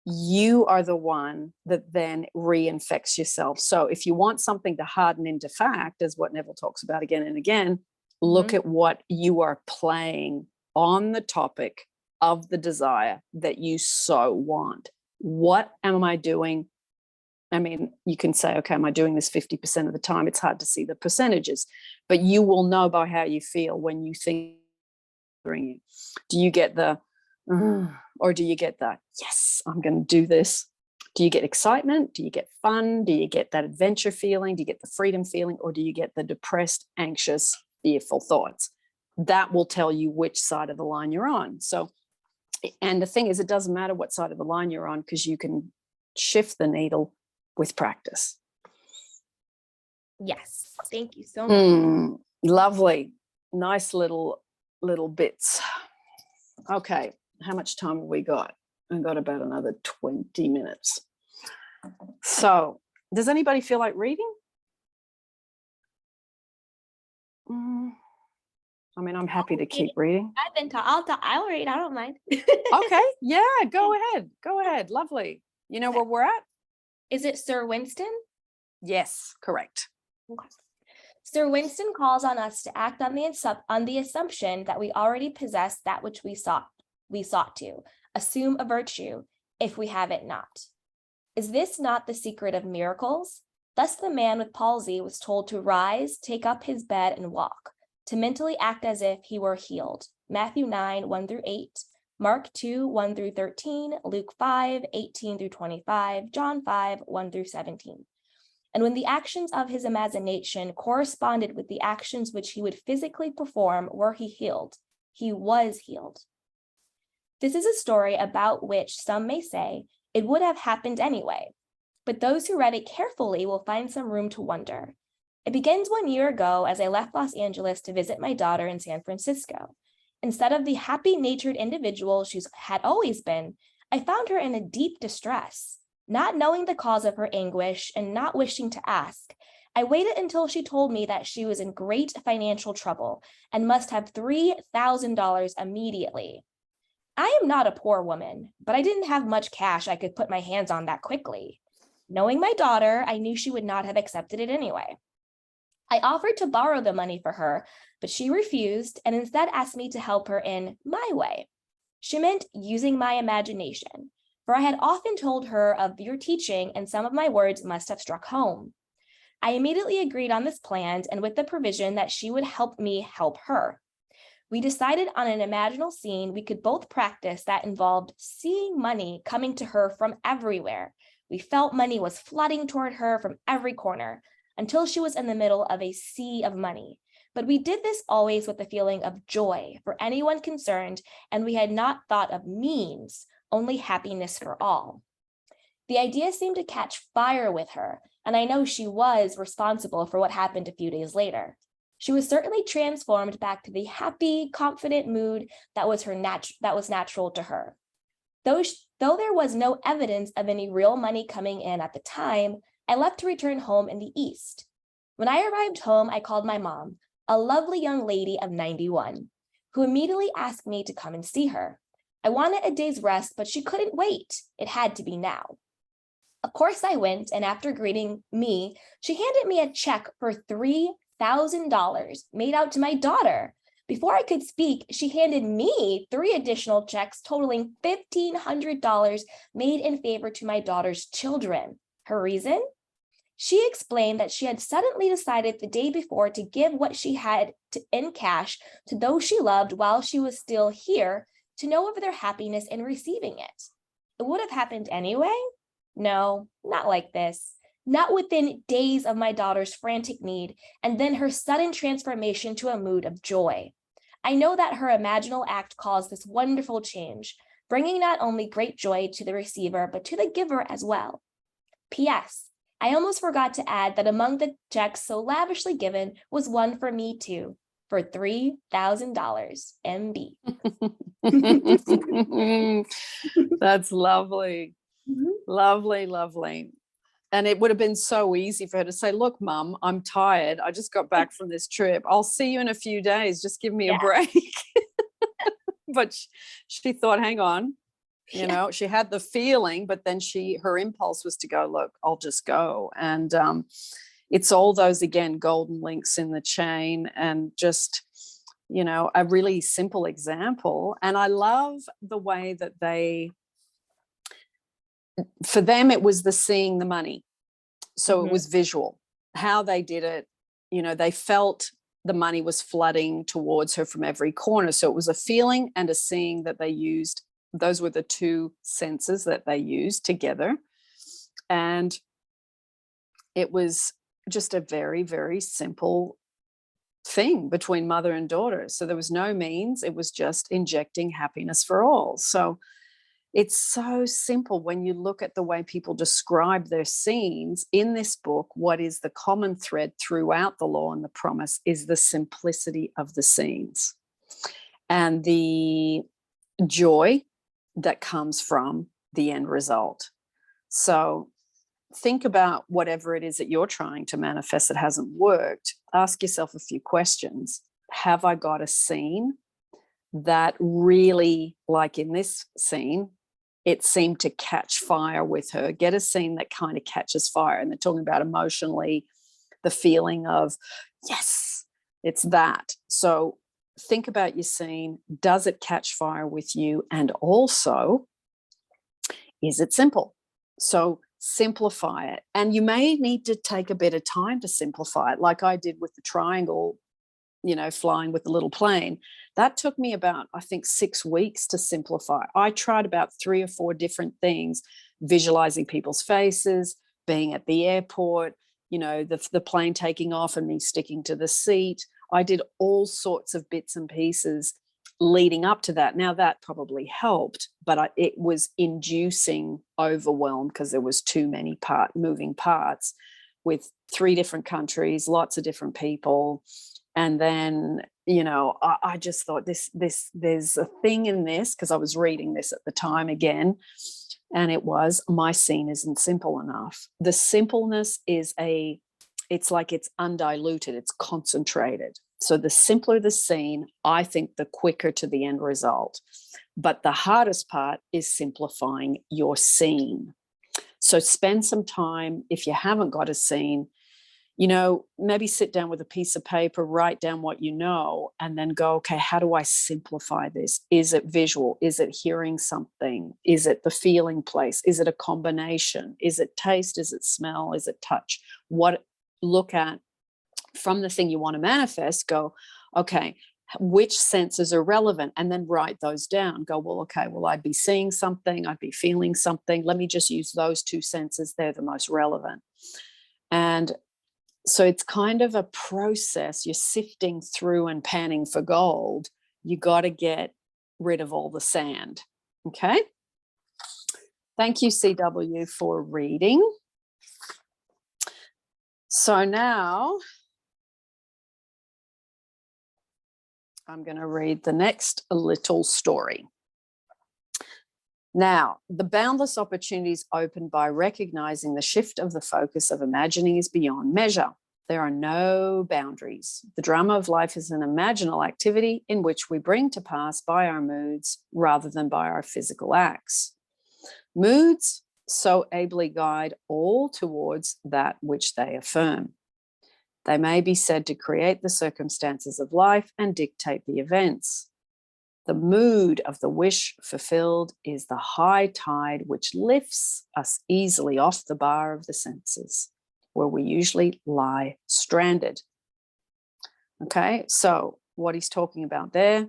You are the one that then reinfects yourself. So if you want something to harden into fact, as what Neville talks about again and again, look at what you are playing on the topic of the desire that you so want. What am I doing? I mean, you can say, okay, am I doing this 50% of the time? It's hard to see the percentages, but you will know by how you feel when you think. Do you get the, or do you get the, yes, I'm going to do this? Do you get excitement? Do you get fun? Do you get that adventure feeling? Do you get the freedom feeling? Or do you get the depressed, anxious, fearful thoughts? That will tell you which side of the line you're on. So, and the thing is, it doesn't matter what side of the line you're on, because you can shift the needle with practice. Yes. Thank you so much. Lovely. Nice little bits. Okay. How much time have we got? I've got about another 20 minutes. So does anybody feel like reading? I mean, I'm happy to keep reading. I'll read. I don't mind. Okay. Yeah, go ahead. Lovely. You know where we're at? Is it Sir Winston? Yes, correct. Okay. Sir Winston calls on us to act on the assumption that we already possess that which we sought to assume a virtue if we have it not. Is this not the secret of miracles? Thus the man with palsy was told to rise, take up his bed, and walk, to mentally act as if he were healed. Matthew 9, 1-8, Mark 2, 1-13, Luke 5, 18-25, John 5, 1-17. And when the actions of his imagination corresponded with the actions which he would physically perform were he healed, he was healed. This is a story about which some may say it would have happened anyway, but those who read it carefully will find some room to wonder. It begins 1 year ago as I left Los Angeles to visit my daughter in San Francisco. Instead of the happy-natured individual she had always been, I found her in a deep distress. Not knowing the cause of her anguish and not wishing to ask, I waited until she told me that she was in great financial trouble and must have $3,000 immediately. I am not a poor woman, but I didn't have much cash I could put my hands on that quickly. Knowing my daughter, I knew she would not have accepted it anyway. I offered to borrow the money for her, but she refused and instead asked me to help her in my way. She meant using my imagination, for I had often told her of your teaching and some of my words must have struck home. I immediately agreed on this plan and with the provision that she would help me help her. We decided on an imaginal scene we could both practice that involved seeing money coming to her from everywhere. We felt money was flooding toward her from every corner until she was in the middle of a sea of money. But we did this always with a feeling of joy for anyone concerned, and we had not thought of means, only happiness for all. The idea seemed to catch fire with her, and I know she was responsible for what happened a few days later. She was certainly transformed back to the happy, confident mood that was natural to her. Though there was no evidence of any real money coming in at the time, I left to return home in the East. When I arrived home, I called my mom, a lovely young lady of 91, who immediately asked me to come and see her. I wanted a day's rest, but she couldn't wait. It had to be now. Of course I went, and after greeting me, she handed me a check for $3,000 made out to my daughter. Before I could speak, she handed me 3 additional checks totaling $1,500 made in favor to my daughter's children. Her reason? She explained that she had suddenly decided the day before to give what she had in cash to those she loved while she was still here, to know of their happiness in receiving it. It would have happened anyway? No, not like this. Not within days of my daughter's frantic need, and then her sudden transformation to a mood of joy. I know that her imaginal act caused this wonderful change, bringing not only great joy to the receiver, but to the giver as well. P.S. I almost forgot to add that among the checks so lavishly given was one for me too, for $3,000 MB. That's lovely. Lovely, lovely. And it would have been so easy for her to say, look, Mum, I'm tired. I just got back from this trip. I'll see you in a few days. Just give me a break. But she thought, hang on, you know, she had the feeling, but then her impulse was to go, look, I'll just go. And it's all those, again, golden links in the chain, and just, you know, a really simple example. And I love the way that for them, it was the seeing the money. So it was visual, how they did it. You know, they felt the money was flooding towards her from every corner. So it was a feeling and a seeing that they used. Those were the two senses that they used together. And it was just a very, very simple thing between mother and daughter. So there was no means, it was just injecting happiness for all. So it's so simple when you look at the way people describe their scenes in this book. What is the common thread throughout the Law and the Promise is the simplicity of the scenes and the joy that comes from the end result. So think about whatever it is that you're trying to manifest that hasn't worked. Ask yourself a few questions. Have I got a scene that really, like in this scene, it seemed to catch fire with her? Get a scene that kind of catches fire. And they're talking about emotionally, the feeling of, yes, it's that. So think about your scene. Does it catch fire with you? And also, is it simple? So simplify it. And you may need to take a bit of time to simplify it, like I did with the triangle, you know, flying with the little plane. That took me about, I think, 6 weeks to simplify. I tried about 3 or 4 different things, visualizing people's faces, being at the airport, you know, the plane taking off and me sticking to the seat. I did all sorts of bits and pieces leading up to that. Now that probably helped, but it was inducing overwhelm because there was too many moving parts with 3 different countries, lots of different people. And then, you know, I just thought there's a thing in this, because I was reading this at the time again, and it was, my scene isn't simple enough. The simpleness is it's like it's undiluted, it's concentrated. So the simpler the scene, I think the quicker to the end result. But the hardest part is simplifying your scene. So spend some time, if you haven't got a scene, you know, maybe sit down with a piece of paper, write down what you know, and then go, okay, how do I simplify this? Is it visual? Is it hearing something? Is it the feeling place? Is it a combination? Is it taste? Is it smell? Is it touch? Look at from the thing you want to manifest, go, okay, which senses are relevant? And then write those down. Go, well, okay, well, I'd be seeing something, I'd be feeling something. Let me just use those 2 senses. They're the most relevant. And so it's kind of a process. You're sifting through and panning for gold. You got to get rid of all the sand. Okay. Thank you, CW, for reading. So now I'm going to read the next little story. Now, the boundless opportunities opened by recognizing the shift of the focus of imagining is beyond measure. There are no boundaries. The drama of life is an imaginal activity in which we bring to pass by our moods rather than by our physical acts. Moods so ably guide all towards that which they affirm. They may be said to create the circumstances of life and dictate the events. The mood of the wish fulfilled is the high tide which lifts us easily off the bar of the senses. where we usually lie stranded. Okay, so what he's talking about there,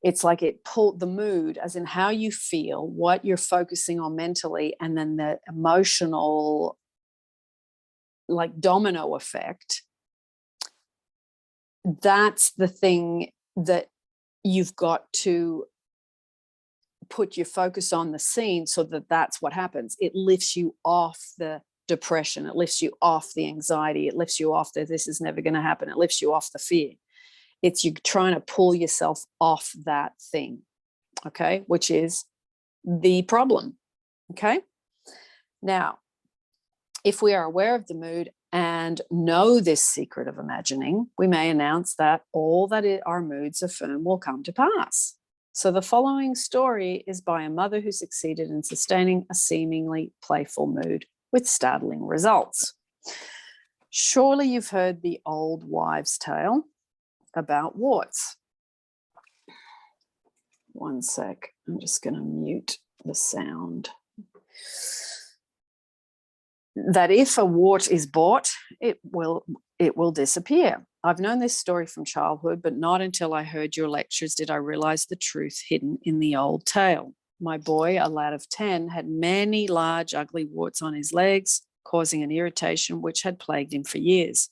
it's like it pulled the mood, as in how you feel, what you're focusing on mentally, and then the emotional, like domino effect. That's the thing that you've got to put your focus on the scene, so that that's what happens. It lifts you off the depression. It lifts you off the anxiety. It lifts you off the this is never going to happen. It lifts you off the fear. It's you trying to pull yourself off that thing, okay, which is the problem, okay? Now, if we are aware of the mood and know this secret of imagining, we may announce that all that our moods affirm will come to pass. So the following story is by a mother who succeeded in sustaining a seemingly playful mood with startling results. Surely you've heard the old wives' tale about warts. One sec, I'm just going to mute the sound. That if a wart is bought, it will disappear. I've known this story from childhood, but not until I heard your lectures did I realize the truth hidden in the old tale. My boy, a lad of 10, had many large, ugly warts on his legs, causing an irritation which had plagued him for years.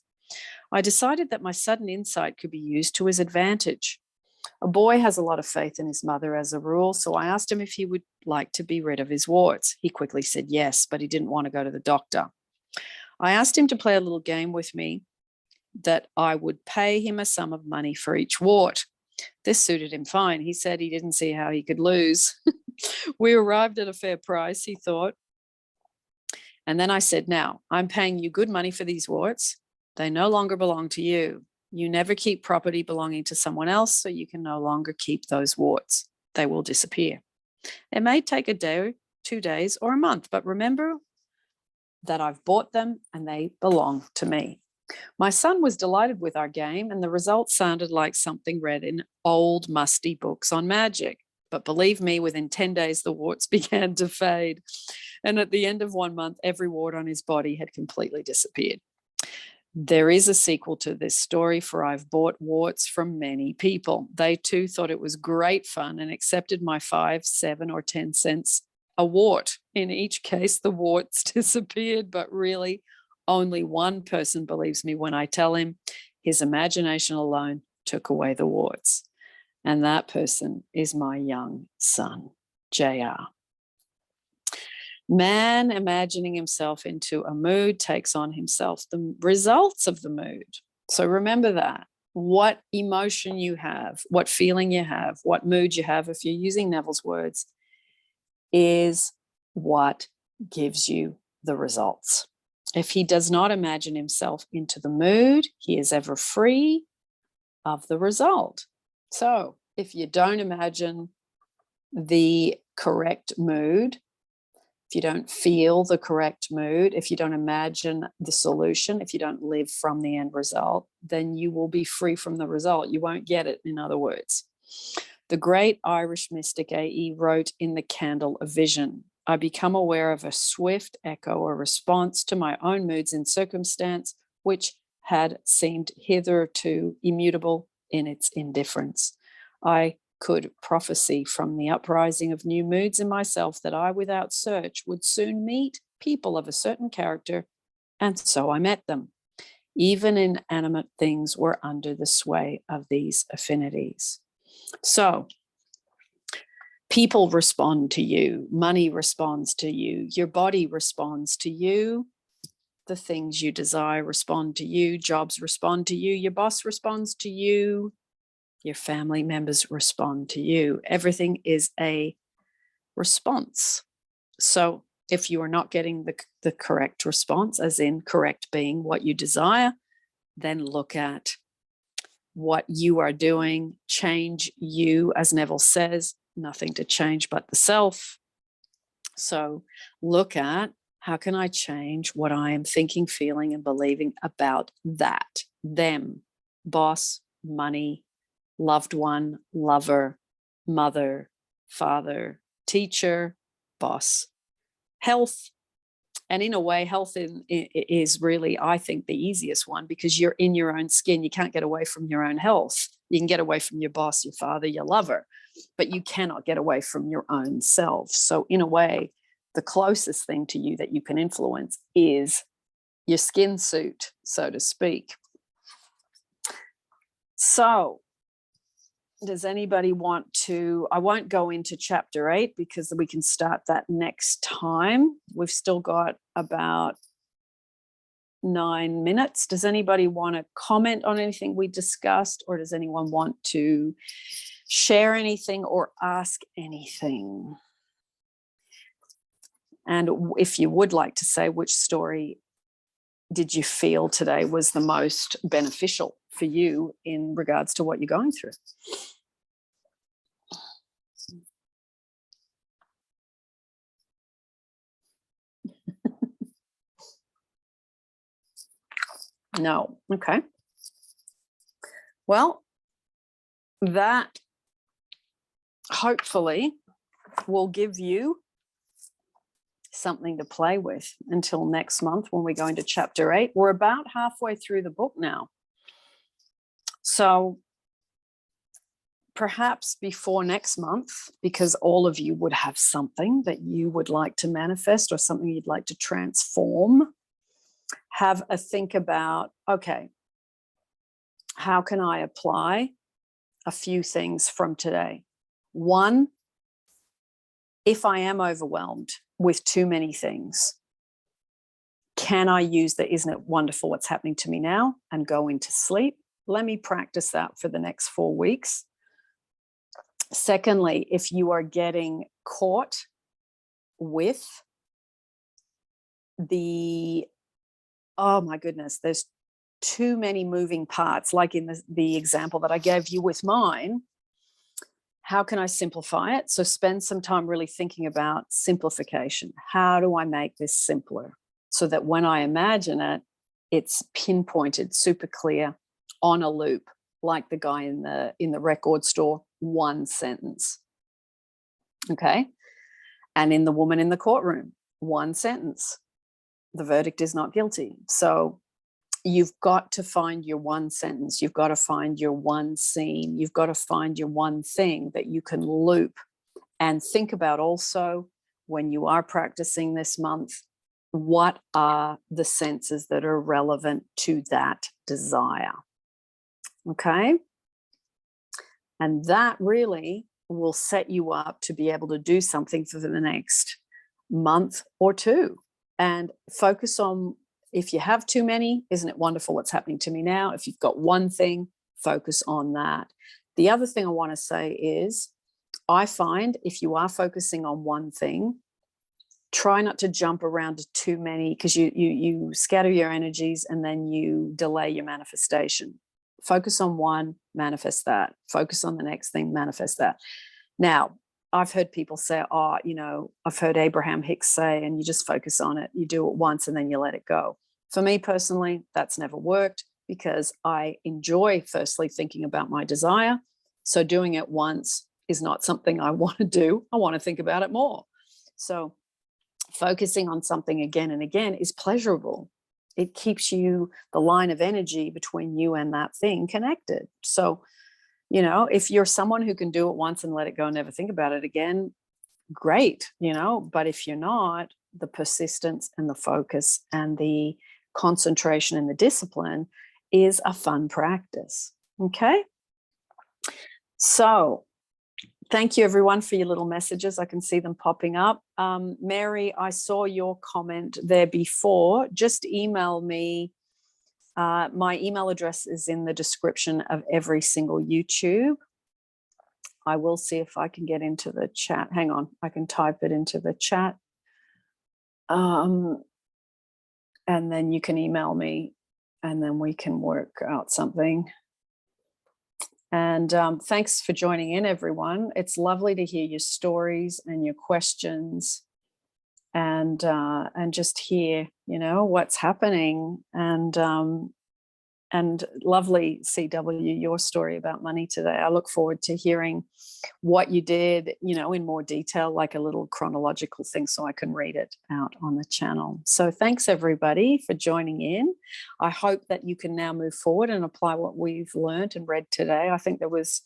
I decided that my sudden insight could be used to his advantage. A boy has a lot of faith in his mother as a rule, so I asked him if he would like to be rid of his warts. He quickly said yes, but he didn't want to go to the doctor. I asked him to play a little game with me that I would pay him a sum of money for each wart. This suited him fine. He said he didn't see how he could lose. We arrived at a fair price, he thought. And then I said, now, I'm paying you good money for these warts. They no longer belong to you. You never keep property belonging to someone else, so you can no longer keep those warts. They will disappear. It may take a day, 2 days, or a month, but remember that I've bought them and they belong to me. My son was delighted with our game, and the results sounded like something read in old, musty books on magic. But believe me, within 10 days, the warts began to fade. And at the end of 1 month, every wart on his body had completely disappeared. There is a sequel to this story, for I've bought warts from many people. They too thought it was great fun and accepted my 5, 7, or 10 cents a wart. In each case, the warts disappeared, but really only one person believes me when I tell him his imagination alone took away the warts. And that person is my young son, JR. Man imagining himself into a mood takes on himself the results of the mood. So remember that. What emotion you have, what feeling you have, what mood you have, if you're using Neville's words, is what gives you the results. If he does not imagine himself into the mood, he is ever free of the result. So if you don't imagine the correct mood, if you don't feel the correct mood, if you don't imagine the solution, if you don't live from the end result, then you will be free from the result. You won't get it, in other words. The great Irish mystic A.E. wrote in The Candle of Vision, I become aware of a swift echo or response to my own moods in circumstance, which had seemed hitherto immutable in its indifference. I could prophesy from the uprising of new moods in myself that I, without search, would soon meet people of a certain character, and so I met them. Even inanimate things were under the sway of these affinities. So people respond to you, money responds to you, your body responds to you, the things you desire respond to you, jobs respond to you, your boss responds to you, your family members respond to you. Everything is a response. So if you are not getting the correct response, as in correct being what you desire, then look at what you are doing, change you, as Neville says, nothing to change but the self. So look at, how can I change what I am thinking, feeling, and believing about that, them, boss, money, loved one, lover, mother, father, teacher, boss, health, And in a way, health is really, I think, the easiest one, because you're in your own skin. You can't get away from your own health. You can get away from your boss, your father, your lover, but you cannot get away from your own self. So in a way, the closest thing to you that you can influence is your skin suit, so to speak. So does anybody want to, I won't go into chapter 8 because we can start that next time. We've still got about 9 minutes. Does anybody want to comment on anything we discussed, or does anyone want to share anything or ask anything? And if you would like to say, which story did you feel today was the most beneficial for you in regards to what you're going through? No. Okay. Well, that hopefully will give you something to play with until next month when we go into chapter 8. We're about halfway through the book now. So perhaps before next month, because all of you would have something that you would like to manifest or something you'd like to transform, have a think about, okay, how can I apply a few things from today? One, if I am overwhelmed with too many things, can I use the "isn't it wonderful what's happening to me now" and go into sleep? Let me practice that for the next 4 weeks. Secondly, if you are getting caught with the, oh my goodness, there's too many moving parts, like in the example that I gave you with mine, how can I simplify it? So spend some time really thinking about simplification. How do I make this simpler so that when I imagine it, it's pinpointed, super clear, on a loop, like the guy in the record store, one sentence. Okay. And in the woman in the courtroom, one sentence. The verdict is not guilty. So you've got to find your one sentence. You've got to find your one scene. You've got to find your one thing that you can loop. And think about also, when you are practicing this month, what are the senses that are relevant to that desire? Okay. And that really will set you up to be able to do something for the next month or two. And focus on, if you have too many, isn't it wonderful what's happening to me now? If you've got one thing, focus on that. The other thing I want to say is, I find if you are focusing on one thing, try not to jump around to too many, because you scatter your energies and then you delay your manifestation. Focus on one, manifest that. Focus on the next thing, manifest that. Now, I've heard people say, oh, I've heard Abraham Hicks say, and you just focus on it. You do it once and then you let it go. For me personally, that's never worked, because I enjoy firstly thinking about my desire. So doing it once is not something I want to do. I want to think about it more. So focusing on something again and again is pleasurable. It keeps the line of energy between you and that thing connected. So, if you're someone who can do it once and let it go and never think about it again, great, but if you're not, the persistence and the focus and the concentration and the discipline is a fun practice. Okay. So thank you everyone for your little messages. I can see them popping up. Mary, I saw your comment there before. Just email me. My email address is in the description of every single YouTube. I will see if I can get into the chat. Hang on, I can type it into the chat. And then you can email me and then we can work out something. And thanks for joining in, everyone. It's lovely to hear your stories and your questions, and just hear, what's happening. And and lovely, CW, your story about money today. I look forward to hearing what you did, in more detail, like a little chronological thing, so I can read it out on the channel. So thanks, everybody, for joining in. I hope that you can now move forward and apply what we've learned and read today. I think there was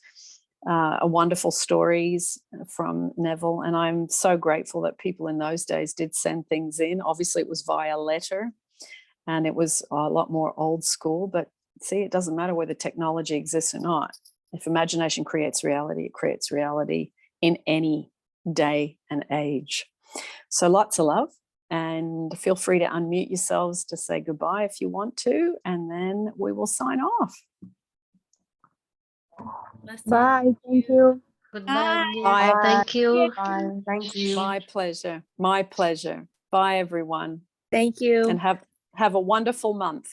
a wonderful stories from Neville, and I'm so grateful that people in those days did send things in. Obviously, it was via letter, and it was a lot more old school, but see, it doesn't matter whether technology exists or not. If imagination creates reality, it creates reality in any day and age. So lots of love, and feel free to unmute yourselves to say goodbye if you want to, and then we will sign off. Bye. Thank you. Goodbye. Bye. Thank you. Bye. Thank you. My pleasure. My pleasure. Bye, everyone. Thank you. And have a wonderful month.